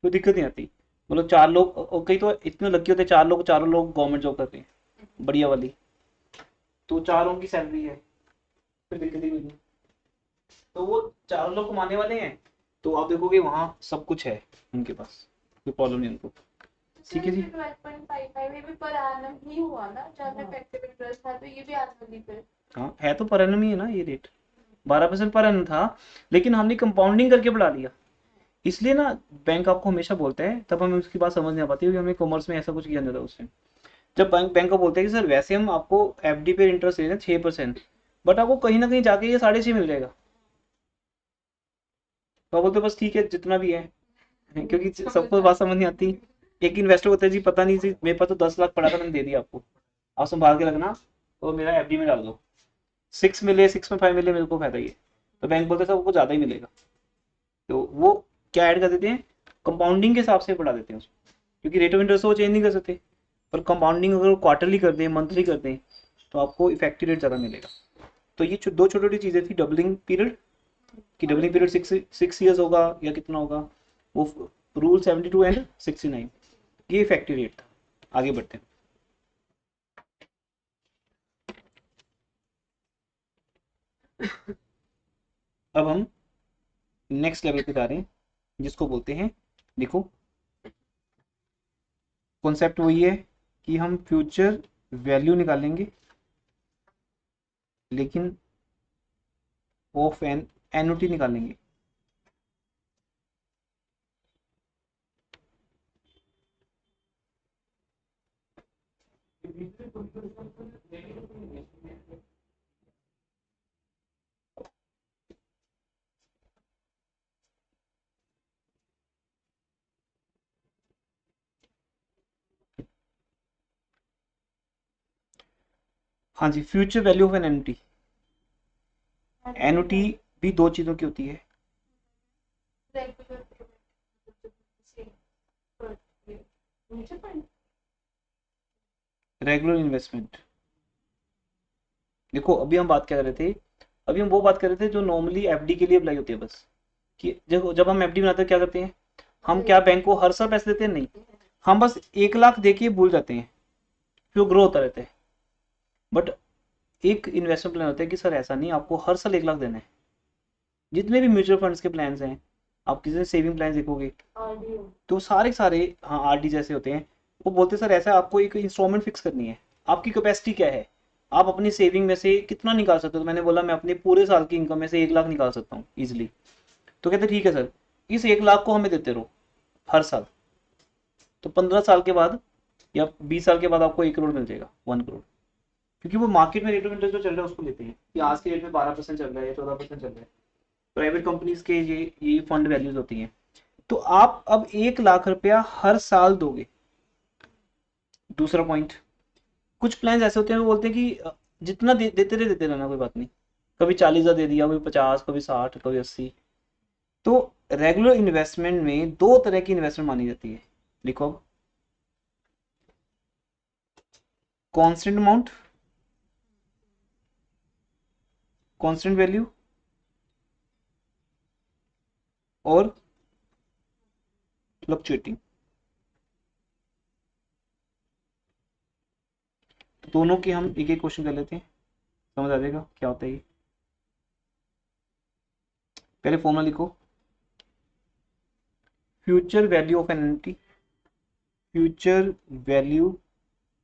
कोई दिक्कत नहीं आती। मतलब 4 लोग, और कई तो इतने लकी होते हैं, चारों लोग गवर्नमेंट जॉब करते हैं बढ़िया वाली, तो चारों की सैलरी है, फिर दिक्कत ही नहीं। तो वो चारों लोग कमाने वाले हैं, तो आप देखोगे वहां सब कुछ है उनके पास, कोई प्रॉब्लम नहीं उनको। ठीक है जी। 12.55 ये भी पर एनम ही हुआ ना, जब इफेक्टिव इंटरेस्ट था तो ये भी एनुअली पे। हाँ, है तो पर एनम ही है ना ये रेट, 12% पर एनम था, लेकिन हमने कंपाउंडिंग करके बढ़ा लिया। इसलिए ना बैंक आपको हमेशा बोलता है, तब हमें उसकी बात समझ नहीं आ पाती क्योंकि हमने कॉमर्स में ऐसा कुछ किया नहीं था उससे। जब बैंक को बोलते हैं कि सर वैसे हम आपको एफडी पे इंटरेस्ट दे रहे हैं 6%, बट आपको कहीं ना कहीं जाके ये 6.5 मिल जाएगा, तो आप बोलते हो बस ठीक है जितना भी है, क्योंकि सबको बात समझ नहीं आती। एक इन्वेस्टर होता है जी पता नहीं जी मेरे पास तो 10 लाख पड़ा था मैंने दे दिया आपको, आप संभाल के रखना और मेरा एफडी में डाल दो, 6 मिले 6.5 मिले मेरे को फायदा ही है। तो बैंक बोलते हैं आपको ज़्यादा ही मिलेगा, तो वो क्या ऐड कर देते हैं, कंपाउंडिंग के हिसाब से बढ़ा देते हैं उसको, क्योंकि रेट ऑफ इंटरेस्ट वो चेंज नहीं कर सकते, पर कंपाउंडिंग अगर क्वार्टरली कर दें मंथली कर दें तो आपको इफेक्टिव रेट ज़्यादा मिलेगा। तो ये दो छोटी छोटी चीज़ें थी, डबलिंग पीरियड, कि डबलिंग पीरियड 6 ईयर्स होगा या कितना होगा, वो रूल 72 एंड 69, ये इफेक्टिव रेट था। आगे बढ़ते हैं। अब हम नेक्स्ट लेवल पे जा रहे हैं, जिसको बोलते हैं, देखो कॉन्सेप्ट वही है कि हम फ्यूचर वैल्यू निकालेंगे लेकिन ऑफ एन एन्युटी निकालेंगे। हाँ जी, future value of an annuity. Annuity भी दो चीज़ों की होती है, Regular payment. Same. But, yeah. Mutual fund. Regular investment. देखो अभी हम बात क्या कर रहे थे, अभी हम वो बात कर रहे थे जो नॉर्मली एफडी के लिए अप्लाई होती है, बस कि जब हम एफडी बनाते हैं क्या करते हैं, हम क्या बैंक को हर साल पैसे देते हैं, नहीं, हम बस 1 लाख देके भूल जाते हैं, फिर ग्रो होता रहता है। बट एक इन्वेस्टमेंट प्लान होता है कि सर ऐसा नहीं, आपको हर साल 1 लाख देना है। जितने भी म्यूचुअल फंड्स के प्लान्स हैं, आप किसी सेविंग प्लान देखोगे RDO. तो सारे सारे, हाँ आरडी जैसे होते हैं, वो बोलते हैं सर ऐसा आपको एक इंस्टॉलमेंट फिक्स करनी है, आपकी कैपेसिटी क्या है, आप अपनी सेविंग में से कितना निकाल सकते हो। तो मैंने बोला मैं अपने पूरे साल की इनकम में से 1 लाख निकाल सकता हूँ इजिली। तो कहते ठीक है सर, इस 1 लाख को हमें देते रहो हर साल, तो 15 साल के बाद या 20 साल के बाद आपको 1 करोड़ मिल जाएगा, 1 करोड़। क्योंकि वो मार्केट में रेट ऑफ इंटरेस्ट जो चल रहा है उसको लेते हैं कि आज के रेट में 12% चल रहा है या 14% चल रहा है। प्राइवेट कंपनीज के ये फंड वैल्यूज होती हैं। तो आप अब 1 लाख रुपया हर साल दोगे। दूसरा पॉइंट, कुछ प्लान ऐसे होते हैं वो बोलते हैं कि जितना देते रहना, कोई बात नहीं, कभी 40,000 दे दिया, कभी 50, कभी 60, कभी 80। तो रेगुलर इन्वेस्टमेंट में दो तरह की इन्वेस्टमेंट मानी जाती है, लिखो अब, कांस्टेंट अमाउंट, कांस्टेंट वैल्यू, और फ्लक्चुएटिंग। दोनों के हम एक एक क्वेश्चन कर लेते हैं, समझ आ जाएगा क्या होता है ये। पहले फॉर्मूला लिखो, future value of an annuity, future value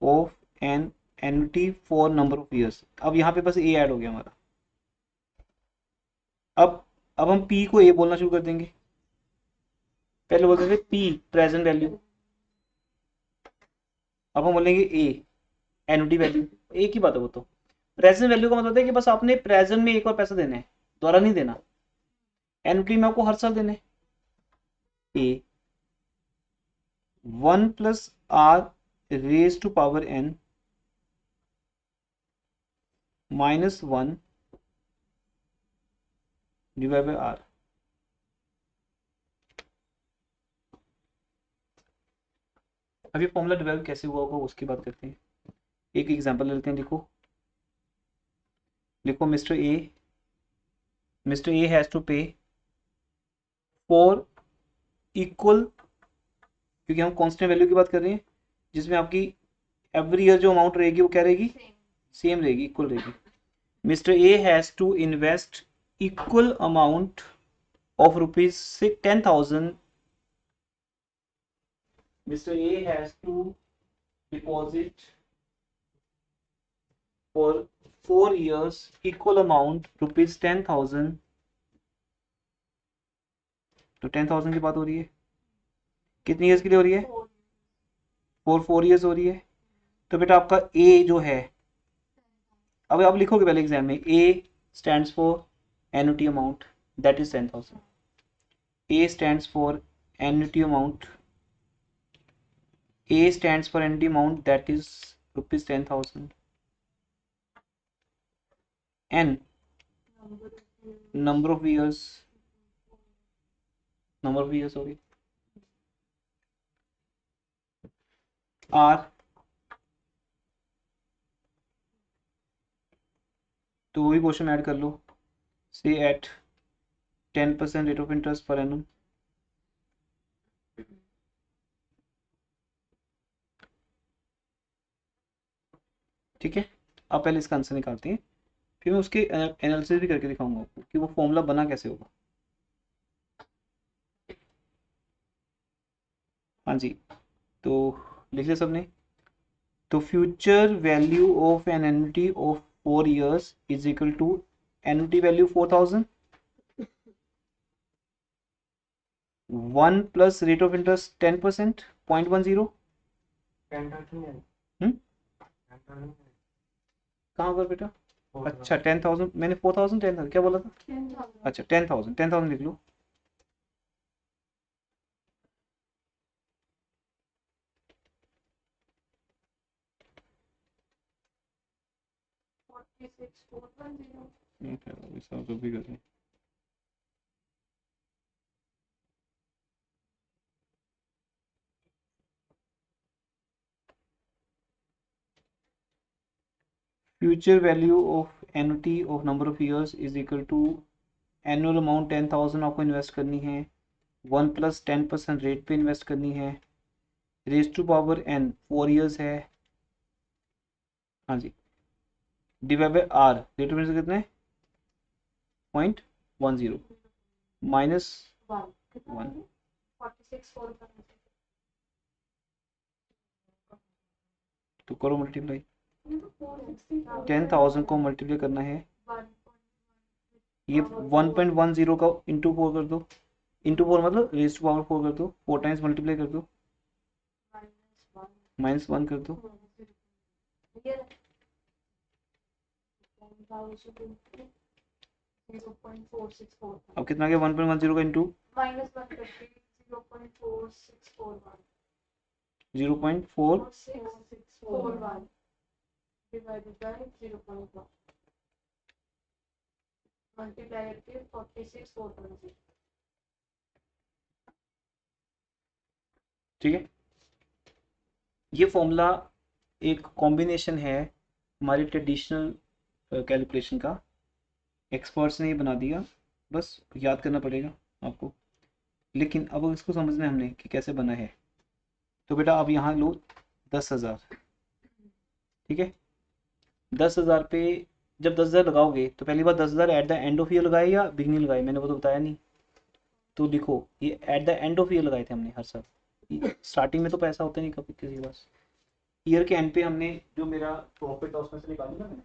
of an annuity for number of years. अब यहाँ पे बस ए ऐड हो गया हमारा। अब हम पी को ए बोलना शुरू कर देंगे। पहले बोलते थे पी प्रेजेंट वैल्यू, अब हम बोलेंगे ए एन्युटी वैल्यू। एक ही बात है वो तो। प्रेजेंट वैल्यू का मतलब है कि बस आपने प्रेजेंट में एक बार पैसा देना है, दोबारा नहीं देना। एन्युटी में आपको हर साल देना है। ए 1+r⁻n -1 डिवाइड बाय r। अभी फॉर्मूला डेवलप कैसे हुआ होगा उसकी बात करते हैं। एक एग्जांपल लेते हैं, लिखो लिखो मिस्टर ए हैज टू पे फॉर इक्वल, क्योंकि हम कांस्टेंट वैल्यू की बात कर रहे हैं जिसमें आपकी एवरी ईयर जो अमाउंट रहेगी वो क्या रहेगी, सेम रहेगी, इक्वल रहेगी। Mister A has to invest equal amount of ₹10,000। Mister A has to deposit for 4 years equal amount rupees 10,000, तो 10,000 की बात हो रही है, कितनी ईयर्स के लिए हो रही है, 4 ईयर्स हो रही है। तो बेटा आपका ए जो है, अब आप लिखोगे पहले एग्जाम में, A stands for annuity amount that is 10,000, A stands for annuity amount, A stands for annuity amount that is rupees 10,000, n number of years होगी, आर तो वही क्वेश्चन ऐड कर लो, say at 10% rate of interest per annum, ठीक है। अब पहले इसका आंसर निकालते हैं, फिर मैं उसके एनालिसिस भी करके दिखाऊंगा आपको कि वो फॉर्मूला बना कैसे होगा। हाँ जी, तो लिख लिया सबने। तो future value of an annuity of 4 years is equal to annuity value 4,000, 1 plus rate of interest 10%, 0.10। 10,000 कहाँ पर बेटा, अच्छा 10,000, मैंने 4,000 10,000 क्या बोला था, 10,000 अच्छा 10,000 लिख लो। सब भी करें, future value of annuity of number of years is equal to annual amount 10,000 आपको इन्वेस्ट करनी है, 1 प्लस 10% रेट पे इन्वेस्ट करनी है, raise to power n 4 years है, हाँ जी, divide by R rate of interest कितने 0.10 माइनस 1, 46 तो करो मल्टीप्लाई, 10,000 को मल्टीप्लाई करना है, ये 1.10 का इंटू 4 कर दो, इंटू 4 मतलब रेज टू पावर 4 कर दो, 4 टाइम्स मल्टीप्लाई कर दो, -1 कर दो, अब कितना गया 1.10 का इंटू -1 divided by 0.1 multiply करके 46,420। ठीक है। ये फॉर्मूला एक कॉम्बिनेशन है हमारी ट्रेडिशनल कैलकुलेशन का, एक्सपर्ट्स ने ये बना दिया, बस याद करना पड़ेगा आपको, लेकिन अब इसको समझना है हमने कि कैसे बना है। तो बेटा अब यहाँ लो 10,000, ठीक है, 10,000 पे जब 10,000 लगाओगे तो पहली बार 10,000 at the end of year लगाए या बिगनिंग लगाए, मैंने वो तो बताया नहीं, तो लिखो ये eight the end of year लगाए थे हमने हर साल, स्टार्टिंग में तो पैसा होता नहीं कभी किसी के पास, ईयर के एंड पे हमने जो मेरा प्रॉफिट है उसमें से निकालू ना मैंने,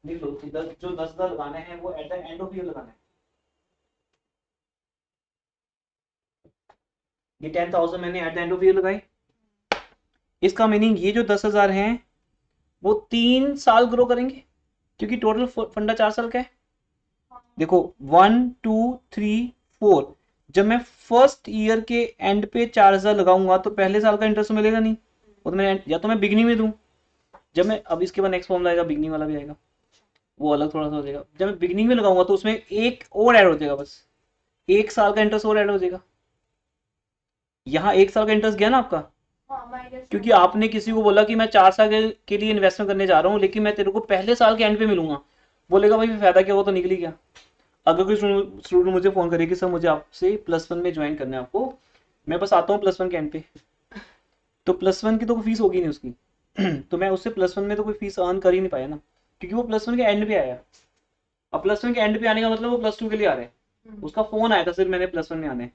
लिख लो कि जो 10,000 लगाना है वो eight the end of year लगाना है, ये 10,000 मैंने eight the end of year लगाए, इसका मीनिंग ये जो 10,000 हैं वो 3 साल ग्रो करेंगे, क्योंकि टोटल फंडा 4 साल का है। देखो 1 2 3 4, जब मैं फर्स्ट ईयर के एंड पे 4,000 लगाऊंगा तो पहले साल का इंटरेस्ट मिलेगा नहीं, वो तो मैं या तो मैं बिगनिंग में दूं, जब मैं अब इसके बाद नेक्स्ट फॉर्मूला आएगा बिगनिंग वाला भी आएगा, वो अलग थोड़ा सा हो जाएगा, जब मैं बिगनिंग में लगाऊंगा तो उसमें एक और ऐड हो जाएगा, बस 1 साल का इंटरेस्ट और ऐड हो जाएगा, यहाँ 1 साल का इंटरेस्ट गया ना आपका, क्योंकि आपने किसी को बोला कि मैं 4 साल के लिए इन्वेस्टमेंट करने जा रहा हूँ लेकिन मैं तेरे को पहले साल के एंड पे मिलूंगा, बोलेगा भाई फायदा क्या, वो तो निकल ही गया। अगर कोई स्टूडेंट मुझे फोन करे कि सर मुझे आपसे +1 में ज्वाइन करना है आपको, मैं बस आता हूँ +1 के एंड पे, तो +1 की तो कोई फीस होगी नहीं उसकी तो मैं उससे +1 में तो कोई फीस अर्न कर ही नहीं पाया ना, क्योंकि वो +1 के एंड पे आया। अब +1 के एंड पे आने का मतलब वो +2 के लिए आ रहे हैं, उसका फोन आया था सिर्फ मैंने +1 में आने,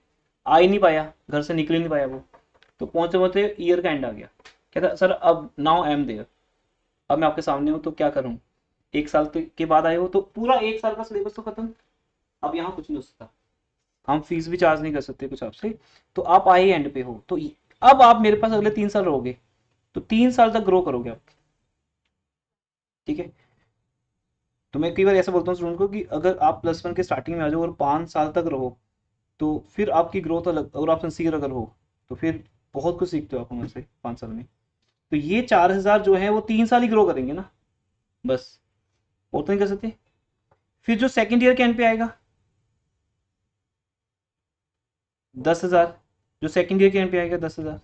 आ ही नहीं पाया, घर से निकल ही नहीं पाया वो, तो पहुंचते पहुंचते ईयर का एंड आ गया, कहता सर अब नाउ आई एम देयर, अब मैं आपके सामने हूँ तो क्या करूँ, 1 साल के बाद आए हो तो पूरा 1 साल का सिलेबस तो खत्म। अब यहाँ कुछ नहीं हो सकता, हम फीस भी चार्ज नहीं कर सकते कुछ आपसे। तो आप आए एंड पे हो, तो अब आप मेरे पास अगले 3 साल रहोगे, तो 3 साल तक ग्रो करोगे आप। ठीक है, तो मैं कई बार ऐसा बोलता हूँ स्टूडेंट को कि अगर आप +1 के स्टार्टिंग में आ जाओ और 5 साल तक रहो, तो फिर आपकी ग्रोथ अलग, और आप सिंसियर अगर हो तो फिर बहुत कुछ सीखते हो आप हमारे से 5 साल में। तो ये 4,000 जो है वो 3 साल ही ग्रो करेंगे ना, बस, और तो नहीं कर सकते। फिर जो सेकेंड ईयर के एंड पे आएगा 10,000, जो सेकेंड ईयर के एंड पे आएगा 10,000,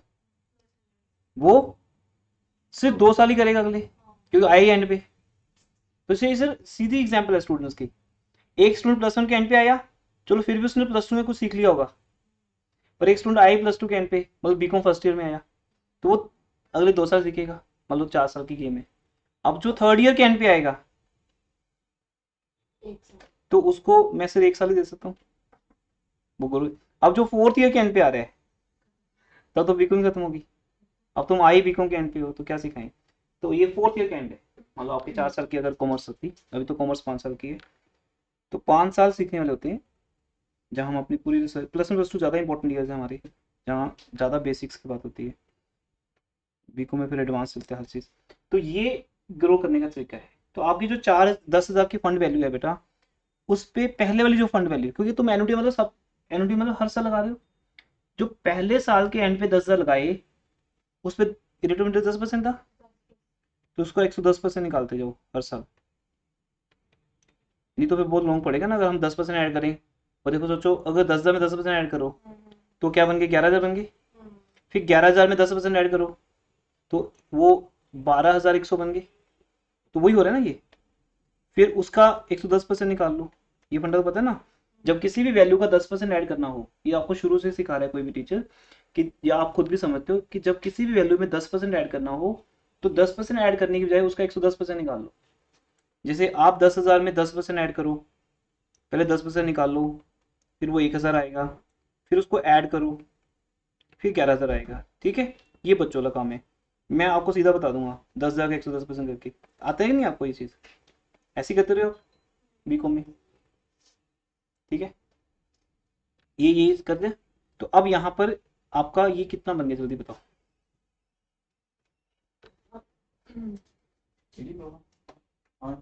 वो सिर्फ 2 साल ही करेगा अगले, क्योंकि आए एंड पे। तो सर सीधी एग्जाम्पल है स्टूडेंट्स की। एक स्टूडेंट +1 के एंड पे आया, चलो फिर भी उसने +2 में कुछ सीख लिया होगा, पर एक स्टूडेंट आई +2 के एंड पे, मतलब बीकॉम फर्स्ट ईयर में आया, तो वो अगले 2 साल सीखेगा, मतलब 4 साल की गेम है। अब जो थर्ड ईयर के एंड पे आएगा, एक साल। तो उसको मैं सिर्फ 1 साल ही दे सकता हूँ, वो गुरु। अब जो फोर्थ ईयर के एंड पे आ रहा है, तब तो बीकॉम खत्म होगी। अब तुम आई बीकॉम के एंड पे हो तो क्या सिखाएं। तो ये फोर्थ ईयर के एंड है, मतलब आपकी 4 साल की अगर कॉमर्स होती, अभी तो कॉमर्स 5 साल की है, तो 5 साल सीखने वाले होते हैं, जहाँ हम अपनी पूरी +1 +2 ज़्यादा इंपॉर्टेंट ईयर्स है हमारे, जहाँ ज़्यादा बेसिक्स की बात होती है। बीकॉम में फिर एडवांस चलते हैं हर चीज़। तो ये ग्रो करने का तरीका है। तो आपकी जो 10,000 की फंड वैल्यू है बेटा, उस पे पहले वाली जो फंड वैल्यू, क्योंकि तुम एनुटी मतलब सब, एनुटी मतलब हर साल लगा रहे हो, जो पहले साल के एंड पे 10,000 लगाए, उस पर रेट ऑफ इंटरेस्ट 10% था, तो उसको 110% निकालते जाओ हर साल। नहीं तो फिर बहुत लॉन्ग पड़ेगा ना अगर हम 10% ऐड करें। और देखो सोचो, अगर 10,000 में 10% ऐड करो तो क्या बन गए, 11,000 बन गए। फिर 11,000 में 10% ऐड करो तो वो 12,100 बन गए। तो वही हो रहा है ना ये। फिर उसका 110% निकाल लो। ये फंडा तो पता है ना, जब किसी भी वैल्यू का 10% ऐड करना हो, ये आपको शुरू से सिखा रहा है कोई भी टीचर, कि या आप खुद भी समझते हो कि जब किसी भी वैल्यू में 10% ऐड करना हो, तो 10% ऐड करने की बजाय उसका 110% निकाल लो। जैसे आप 10,000 में 10% ऐड करो, पहले 10% निकाल लो, फिर वो 1,000 आएगा, फिर उसको ऐड करो, फिर 11,000 आएगा। ठीक है, ये बच्चों वाला काम है। मैं आपको सीधा बता दूंगा 10,000 का 110% करके। आता है कि नहीं आपको ये चीज़, ऐसे ही करते रहे हो बीकॉम में। ठीक है, ये कर दे। तो अब यहाँ पर आपका ये कितना बन गया जल्दी बताओ। और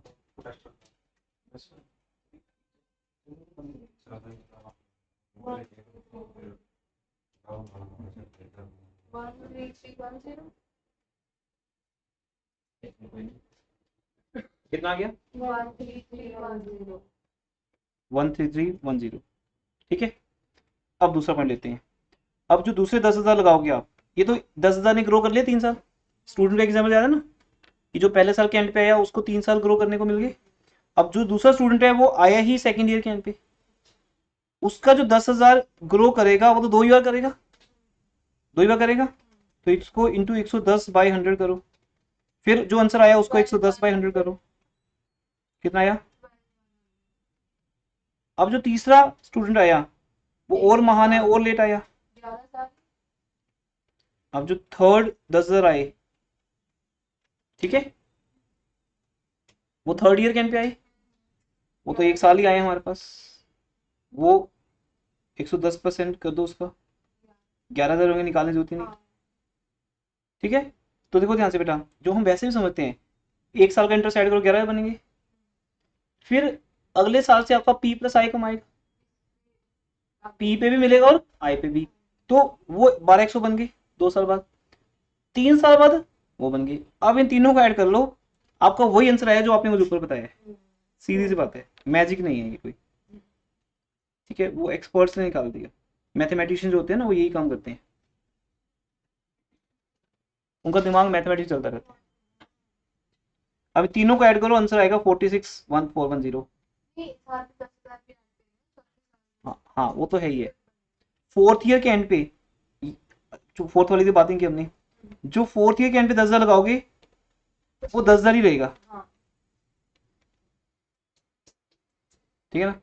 कितना आ गया, 13310। 13310। ठीक है, अब दूसरा पॉइंट लेते हैं। अब जो दूसरे 10,000 लगाओगे आप, ये तो 10,000 ने ग्रो कर लिया 3 साल। स्टूडेंट का एग्जाम्पल याद है ना, कि जो पहले साल के एंड पे आया उसको 3 साल ग्रो करने को मिल गए। अब जो दूसरा स्टूडेंट है वो आया ही सेकेंड ईयर के एंड पे, उसका जो 10,000 ग्रो करेगा वो तो 2 ही बार करेगा, 2 ही बार करेगा। तो इसको इंटू 110/100 करो, फिर जो आंसर आया उसको 110/100 करो, कितना आया। अब जो तीसरा स्टूडेंट आया वो और महान है, और लेट आया। 11 साल। अब जो थर्ड 10,000 आए, ठीक है, वो थर्ड ईयर के एंड पे आए, वो तो 1 साल ही आए हमारे पास, वो 110% कर दो उसका, 11,000 होंगे, निकालने की जरूरत ही नहीं। ठीक है, तो देखो ध्यान से बेटा, जो हम वैसे भी समझते हैं, 1 साल का इंटरेस्ट ऐड करो 11 बनेंगे, फिर अगले साल से आपका P+I कमाएगा, P पे भी मिलेगा और I पे भी, तो वो 12,100 बन गए 2 साल बाद। 3 साल बाद वो बन गई। अब इन तीनों को ऐड कर लो, आपका वही आंसर आया जो आपने मुझे ऊपर बताया है। सीधी सी बात है, मैजिक नहीं है ये कोई। ठीक है, वो एक्सपर्ट्स ने निकाल दिया। मैथमेटिशियन जो होते हैं ना, वो यही काम करते हैं, उनका दिमाग मैथमेटिक्स चलता रहता है। अब तीनों को ऐड करो, आंसर आएगा 461410। हाँ हाँ, वो तो है ही है। फोर्थ ईयर के एंड पे, जो फोर्थ वाली की बातें की हमने, जो फोर्थ ईयर के एंड पे 10,000 लगाओगे वो 10,000 ही रहेगा। ठीक है ना,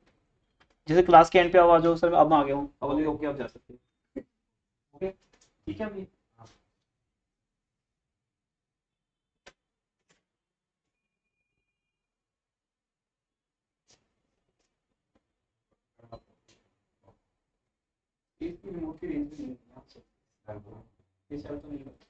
जैसे क्लास के एंड पे आ जाओ, सर अब मैं आ गया हूँ, अब ओके आप जा सकते हैं। ओके, ठीक है अभी। रिमोट की रेंज भी नहीं है आपसे, ये सेल तो नहीं करती।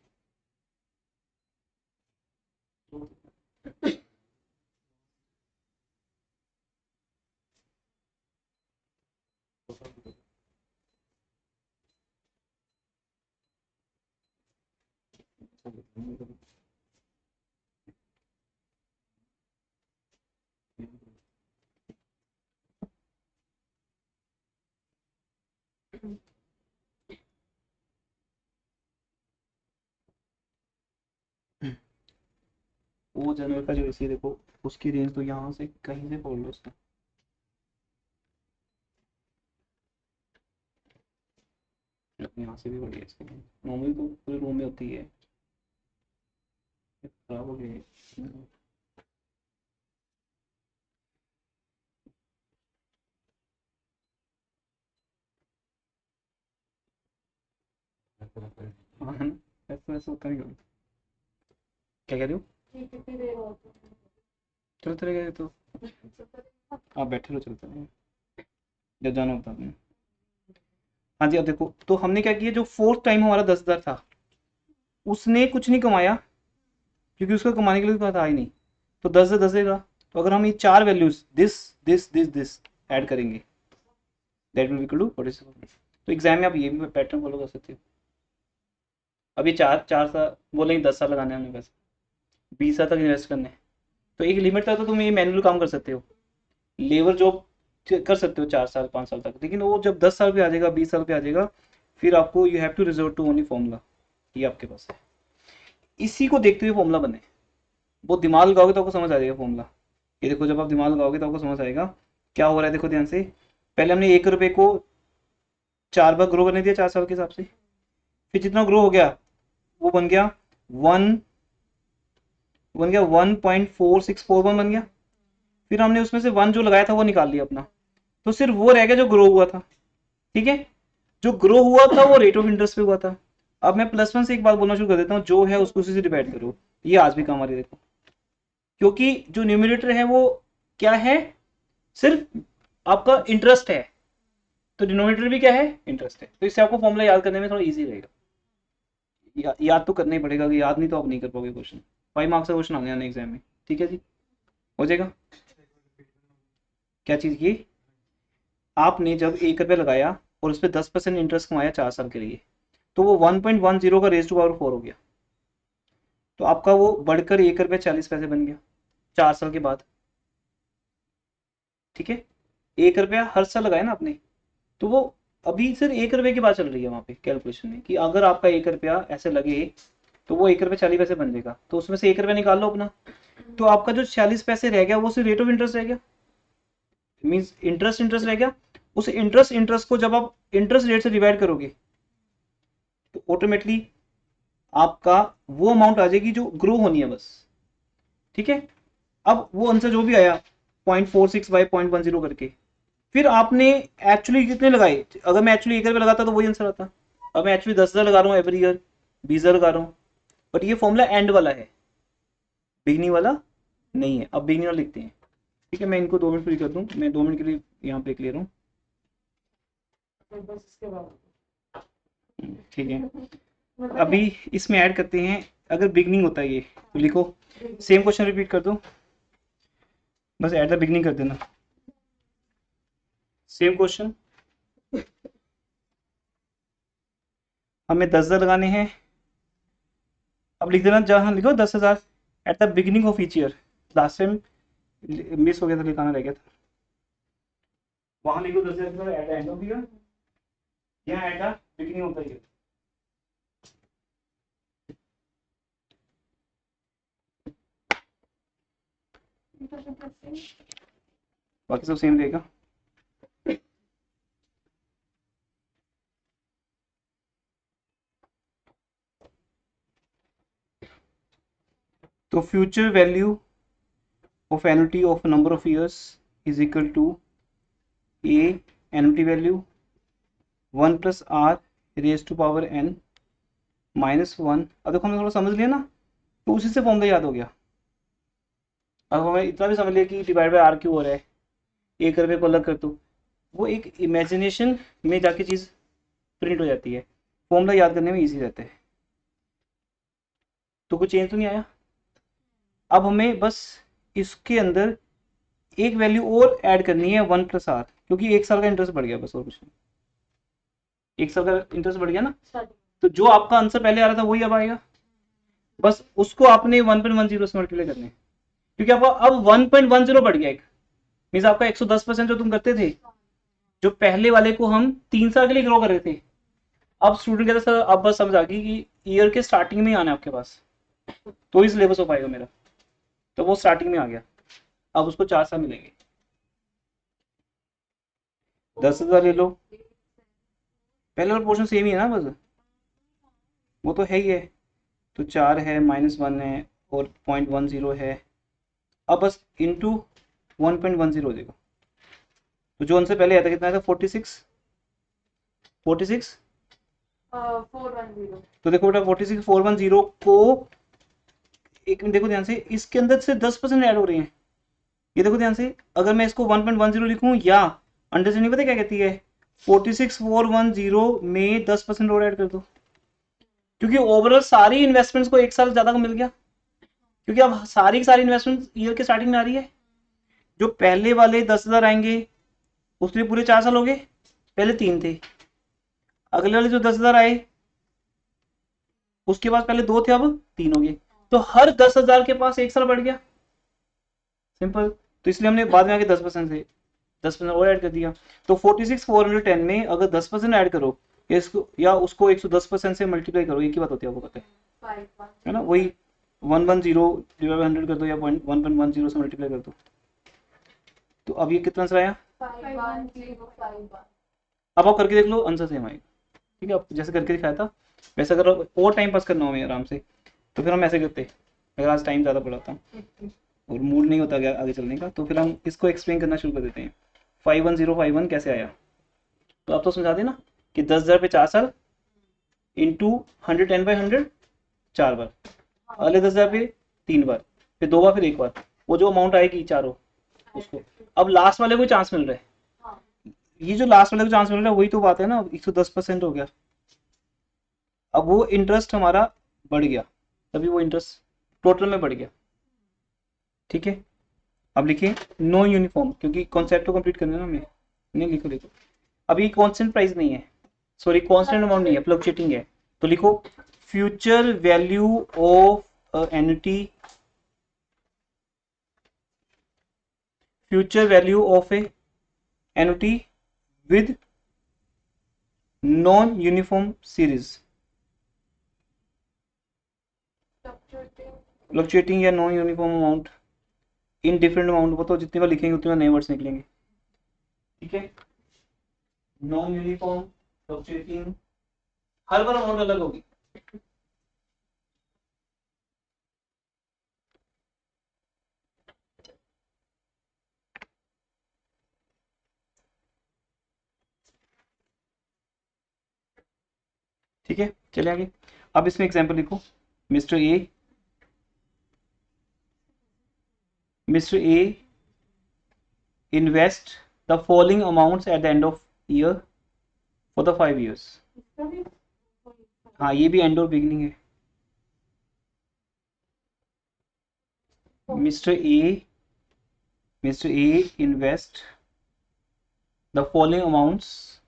वो जनरल का जो एसी देखो, उसकी रेंज तो यहाँ से कहीं से पकड़ लो उसका, यहाँ से भी बढ़िया इसकी रेंज। नॉर्मली तो पूरे रूम में होती है, खराब हो गई। हाँ है ना, ऐसा ऐसा होता है कभी। क्या कह रही हो? ये कितनी देर होती है? चलते रहेगा तो, आप बैठे रहो, चलते रहेगा जब जाना होता है। हाँ जी, अब देखो तो हमने क्या किया, जो फोर्थ टाइम हमारा 10,000 था, उसने कुछ नहीं कमाया क्योंकि उसको कमाने के लिए कोई था ही नहीं, तो 10 से 10 देगा। तो अगर हम ये चार values this this this this add करेंगे, दैट विल इक्वल टू 47। तो एग्जाम में आप ये भी पैटर्न फॉलो कर सकते हो। अब ये चार चार साल बोलेंगे, 10 साल लगाने हैं हमने पैसे, 20 साल तक इन्वेस्ट करने हैं, तो एक लिमिट तक तो तुम ये मैनुअल काम कर सकते हो, लेबर जॉब कर सकते हो 4 साल 5 साल तक, लेकिन वो जब 10 साल पे आ जाएगा, 20 साल पे आ जाएगा, फिर आपको you have to resort to only formula, ये आपके पास है। इसी को देखते हुए फॉर्मूला बने, वो दिमाग लगाओगे तो आपको समझ आ जाएगा फॉर्मूला। ये देखो, जब आप दिमाग लगाओगे तो आपको समझ आएगा क्या हो रहा है। देखो ध्यान से, पहले हमने 1 रुपए को 4 बार ग्रो करने दिया 4 साल के हिसाब से, फिर जितना ग्रो हो गया वो बन गया 1.4641 बन गया। फिर हमने उसमें से 1 जो लगाया था वो निकाल लिया अपना, तो सिर्फ वो रह गया जो ग्रो हुआ था। ठीक है, जो ग्रो हुआ था वो रेट ऑफ इंटरेस्ट पे हुआ था। अब मैं +1 से एक बात बोलना शुरू कर देता हूँ, जो है उसको उसी से डिवाइड करो, ये आज भी काम आ रही है। देखो, क्योंकि जो न्यूमरेटर है वो क्या है, सिर्फ आपका इंटरेस्ट है, तो डिनोमिनेटर भी क्या है, इंटरेस्ट है। तो इससे आपको फॉर्मूला याद करने में थोड़ा इजी रहेगा। याद तो करना ही पड़ेगा, याद नहीं तो आप नहीं कर पाओगे क्वेश्चन। 5 मार्क्स का क्वेश्चन आने एग्जाम में, ठीक है जी, हो जाएगा। क्या चीज़ की, आपने जब 1 रुपये लगाया और उस पर 10% इंटरेस्ट कमाया 4 साल के लिए, तो वो 1.10 का रेज टू पावर 4 हो गया, तो आपका वो बढ़कर 1 रुपये 40 पैसे बन गया 4 साल के बाद। ठीक है, 1 रुपया हर साल लगाया ना आपने, तो वो अभी सिर्फ 1 रुपये की बात चल रही है वहाँ पे कैलकुलेशन में, कि अगर आपका 1 रुपया ऐसे लगे तो वो 1 रुपये 40 पैसे बन जाएगा, तो उसमें से 1 रुपया निकाल लो अपना, तो आपका जो 40 पैसे रह गया वो सिर्फ रेट ऑफ इंटरेस्ट रह गया, मीन्स इंटरेस्ट रह गया। उस इंटरेस्ट को जब आप इंटरेस्ट रेट से डिवाइड करोगे तो ऑटोमेटिकली आपका वो अमाउंट आ जाएगी जो ग्रो होनी है बस। ठीक है, अब वो आंसर जो भी आया 0.46/0.10 करके, फिर आपने एक्चुअली कितने लगाए, अगर मैं एक्चुअली 1 रुपये लगाता तो वही आंसर आता। अब मैं एक्चुअली 10,000 लगा रहा हूँ एवरी ईयर, 20,000 लगा रहा हूँ, बट ये फॉर्मूला एंड वाला है, बिगनिंग वाला नहीं है। अब बिगनिंग वाला लिखते हैं। ठीक है, मैं इनको 2 मिनट फ्री कर दूँ, मैं 2 मिनट के लिए यहाँ ब्रेक ले रहा हूँ। तो बस इसके बाद ठीक है, अभी इसमें ऐड करते हैं, अगर बिगनिंग होता है ये तो लिखो, सेम क्वेश्चन रिपीट कर दो, बस एट द बिगनिंग कर देना, सेम क्वेश्चन। हमें 10,000 लगाने हैं, अब लिख देना, जहाँ लिखो 10,000 at the beginning of each year, last time miss हो गया था, लिखाना रह गया था, वहां लिखो 10,000 at the end of year, यहाँ at the beginning of the year. बाकी सब सेम रहेगा। तो future value of annuity of number of years is equal to a annuity value 1 plus r raised to power n minus 1। अब देखो हमने थोड़ा समझ लिया ना, तो उसी से फॉर्मूला याद हो गया। अब हमें इतना भी समझ लिया कि डिवाइड बाय आर क्यों हो रहा है, 1 रुपये को अलग कर दो, वो एक इमेजिनेशन में जाके चीज़ प्रिंट हो जाती है, फॉर्मूला याद करने में ईजी रहता है। तो कुछ चेंज तो नहीं आया। अब हमें बस इसके अंदर एक वैल्यू और ऐड करनी है 1+r, क्योंकि 1 साल का इंटरेस्ट बढ़ गया बस, और कुछ नहीं। 1 साल का इंटरेस्ट बढ़ गया ना, स्टार्टिंग तो जो आपका आंसर पहले आ रहा था वही अब आएगा, बस उसको आपने 1.10 से मल्टीप्लाई करने हैं। क्योंकि आपका अब 1.10 बढ़ गया, एक मीन्स आपका 110% जो तुम करते थे, जो पहले वाले को हम 3 साल के लिए ग्रो कर रहे थे, अब स्टूडेंट कहते सर अब बस समझ आ गई कि ईयर के स्टार्टिंग में ही आना है आपके पास, तो ही सिलेबस हो पाएगा मेरा, तो वो स्टार्टिंग में आ गया, अब उसको 4 साल मिलेंगे। 10,000 ले लो, पहले वाला पोर्शन सेम ही है ना, बस वो तो है ही है, तो 4 है, -1 है, और 0.10 है, अब बस इंटू 1.10 हो जाएगा। तो जो आंसर पहले आया था कितना आया था, 46। 410 तो देखो बेटा 46410 को एक मिनट देखो ध्यान से, इसके अंदर से 10% ऐड हो रही है, ये देखो ध्यान से, अगर मैं इसको 1.10 लिखूं या अंडरस्टैंडिंग पता क्या कहती है, 46410 में 10% और ऐड कर दो, क्योंकि ओवरऑल सारी इन्वेस्टमेंट्स को 1 साल ज्यादा का मिल गया, क्योंकि अब सारी की सारी इन्वेस्टमेंट ईयर के स्टार्टिंग में आ रही है। जो पहले वाले 10,000 आएंगे उसके लिए पूरे 4 साल हो गए, पहले 3 थे, अगले वाले जो 10,000 आए उसके बाद पहले 2 थे, अब 3 हो गए, तो हर 10,000 के पास 1 साल बढ़ गया, सिंपल। तो इसलिए हमने बाद में आके 10% और ऐड कर दिया। तो 46,410 में अगर 10% ऐड करो इसको या उसको 110% से मल्टीप्लाई करो, एक ही बात होती है, आपको पता है ना, वही 110/100 कर दो या 1.10 से मल्टीप्लाई कर दो। तो अब ये कितना आंसर आया, 51,051। अब आप करके देख लो, आंसर सेम आएगा। ठीक है, आप जैसे करके दिखाया था वैसे, अगर और टाइम पास करना हो हमें आराम से तो फिर हम ऐसे करते, अगर आज टाइम ज़्यादा पड़ा था और मूड नहीं होता गया आगे चलने का, तो फिर हम इसको एक्सप्लेन करना शुरू कर देते हैं। 51051 कैसे आया, तो आप तो समझा देना कि 10,000 पे 4 साल इंटू 110/100 4 बार, अगले 10,000 पे 3 बार, फिर 2 बार, फिर 1 बार, वो जो अमाउंट आएगी चारों उसको। अब लास्ट वाले को चांस मिल रहा है, ये जो लास्ट वाले को चांस मिल रहा है वही तो बात है ना, 110% हो गया, अब वो इंटरेस्ट हमारा बढ़ गया, तभी वो इंटरेस्ट टोटल में बढ़ गया। ठीक है, अब लिखिए नो यूनिफॉर्म, क्योंकि कॉन्सेप्ट को कंप्लीट करना है ना हमें, नहीं लिखो लिखो, अभी कांस्टेंट प्राइस नहीं है, सॉरी कांस्टेंट अमाउंट नहीं है, फ्लक्चुएटिंग है, तो लिखो future value of annuity, future value of a annuity with non uniform series, fluctuating या non uniform amount in different amount, वो तो जितनी बार लिखेंगे उतनी बार नए वर्ड्स निकलेंगे। ठीक है, नॉन यूनिफॉर्म फ्लक्चुएटिंग, हर बार अमाउंट अलग होगी। ठीक है, चले आगे। अब इसमें एग्जांपल लिखो, mister A invest the following amounts at the end of year for the 5 years। हाँ, ये भी एंड और बिगिनिंग है। Mister A invest the following amounts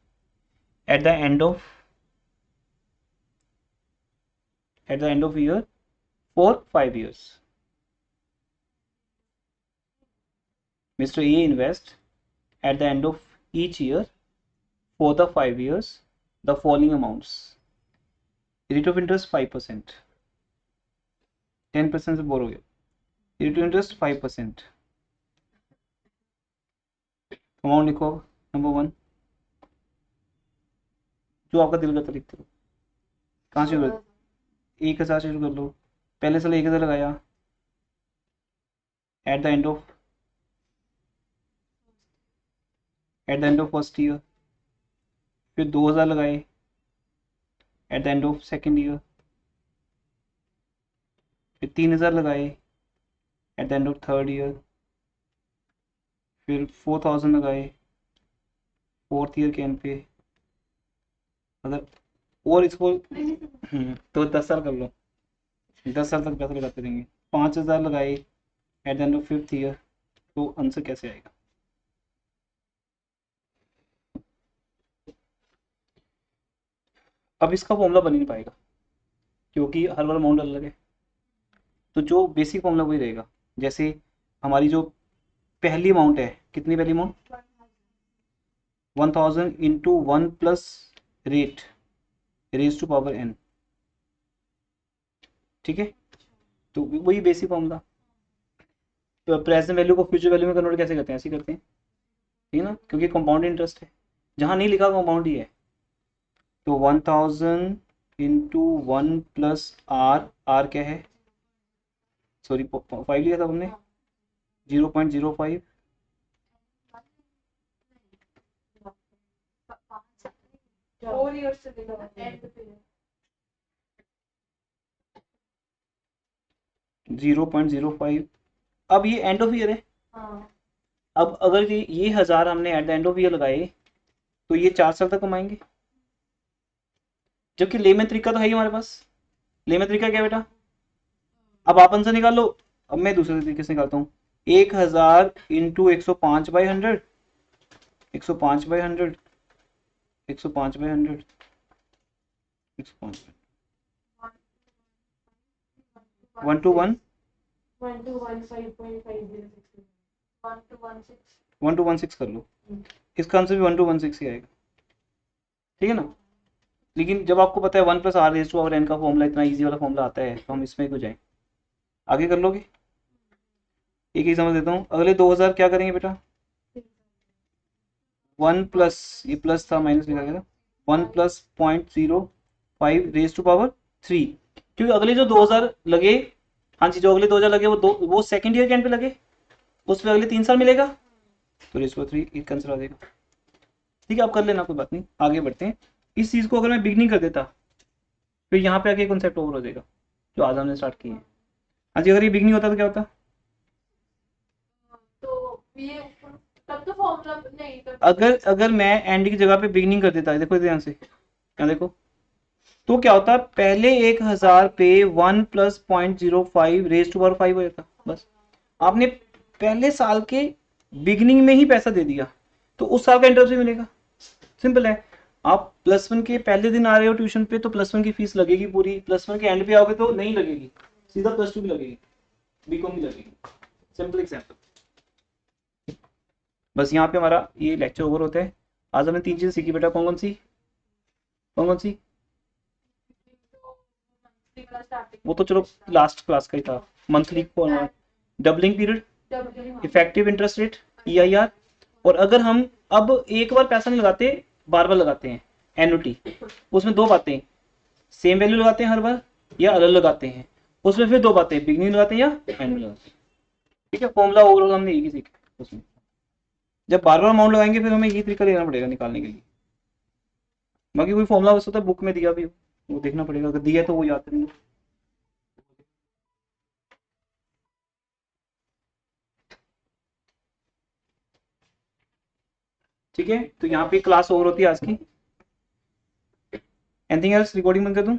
at the end of year for 5 years। Mr. A invest at the end of each year for the 5 years the following amounts, rate of interest 5%, 10% से bore हो गया, rate of interest 5%, amount लिखो number 1, जो आपका दिल करता लिखते हो, कहाँ से 1,000 से शुरू कर लो, पहले साल 1,000 लगाया eight the end of first year, फिर 2,000 लगाए eight the end of second year, फिर 3,000 लगाए eight the end of third year, फिर 4,000 लगाए फोर्थ ईयर के एंड पे, अगर और इसको तो 10 साल कर लो, 10 साल तक पैसा लगाते रहेंगे, 5,000 लगाए eight the end of 5th year, तो आंसर कैसे आएगा? अब इसका फॉर्मूला बन ही नहीं पाएगा क्योंकि हर बार अमाउंट अलग है। तो जो बेसिक फॉर्मूला वही रहेगा। जैसे हमारी जो पहली अमाउंट है, कितनी पहली amount? 1000 into 1 plus rate raise to power n, ठीक है। तो वही बेसिक फॉर्मूला। तो प्रेजेंट वैल्यू को फ्यूचर वैल्यू में कन्वर्ट कैसे करते हैं? ऐसे ही करते हैं, ठीक है ना, क्योंकि कंपाउंड इंटरेस्ट है, जहाँ नहीं लिखा कंपाउंड ही है। तो 1000 इंटू 1 प्लस आर क्या है, सॉरी 5 लिया था हमने, 0.05, 4 years से दिखा रहा है। 0.05। अब ये एंड ऑफ ईयर है। हाँ अब अगर ये 1000 हमने eight the end of year लगाए तो ये 4 साल तक कमाएंगे, जबकि लेमन तरीका तो है ही हमारे पास। लेमन तरीका क्या बेटा? अब आप आंसर निकाल लो, अब मैं दूसरे तरीके से निकालता हूँ। 1000 into 105/100, 105/100, 105/100, 105, 1 to 1, 1 to 1 5.5066 1 to 1 6 1 to 1 6 कर लो, इसका आंसर भी 1 to 1 6 ही आएगा, ठीक है ना। लेकिन जब आपको पता है 1 plus are raise to power n का फॉर्मूला इतना इजी वाला फॉर्मूला आता है, तो हम इसमें क्यों जाएं? आगे कर लोगे? एक ही समझ देता हूँ। अगले 2000 क्या करेंगे बेटा? 1 प्लस, ये प्लस था माइनस लिखा गया था, 1 प्लस 0.05 रेज टू पावर 3, क्योंकि अगले जो 2000 लगे, हाँ जी, जो अगले 2000 लगे वो सेकंड ईयर के एंड पे लगे, उस पर अगले 3 साल मिलेगा, तो रेज टू 3 एक आंसर आ जाएगा। ठीक है, आप कर लेना, कोई बात नहीं, आगे बढ़ते हैं। इस चीज़ को अगर मैं बिगनिंग कर देता, फिर यहाँ पे आके कॉन्सेप्ट ओवर हो जाएगा जो आज हमने स्टार्ट किया है। हाँ जी, अगर ये बिगनिंग होता तो क्या होता? तो ये तब तो फॉर्मूला नहीं, तब अगर मैं एंड की जगह पे बिगनिंग कर देता, देखो ध्यान से, क्या देखो, तो क्या होता? पहले 1000 पे 1 प्लस 0.05 रेज टू पावर 5 हो जाता। बस आपने पहले साल के बिगनिंग में ही पैसा दे दिया, तो उस साल का इंटरेस्ट भी मिलेगा। सिंपल है। आप +1 के पहले दिन आ रहे हो ट्यूशन पे, तो +1 की फीस लगेगी पूरी, +1 के एंड पे आओगे तो नहीं लगेगी, सीधा +2 की लगेगी, बीकॉम की लगेगी। Simple example. बस यहाँ पे हमारा ये लेक्चर ओवर होता है। आज हमने 3 चीजें सीखी बेटा, कौन कौन सी? वो तो चलो लास्ट क्लास का ही था। Monthly doubling period, effective interest rate EIR, और अगर हम अब एक बार पैसा नहीं लगाते, बार बार लगाते हैं एन्युटी, उसमें 2 बातें, सेम वैल्यू लगाते हैं हर बार या अलग लगाते हैं, उसमें फिर 2 बातें, बिगनिंग लगाते हैं या एंड लगाते हैं। ठीक है, फॉर्मूला ओवरऑल हमने यही सीखा उसमें। जब बार बार अमाउंट लगाएंगे फिर हमें ये तरीका लेना पड़ेगा निकालने के लिए। बाकी कोई फॉर्मूला हो सकता है बुक में दिया भी हो, वो देखना पड़ेगा, अगर दिया है तो वो याद करेंगे। ठीक है, तो यहाँ पे क्लास ओवर होती है आज की। Anything else? रिकॉर्डिंग बंद कर दूं?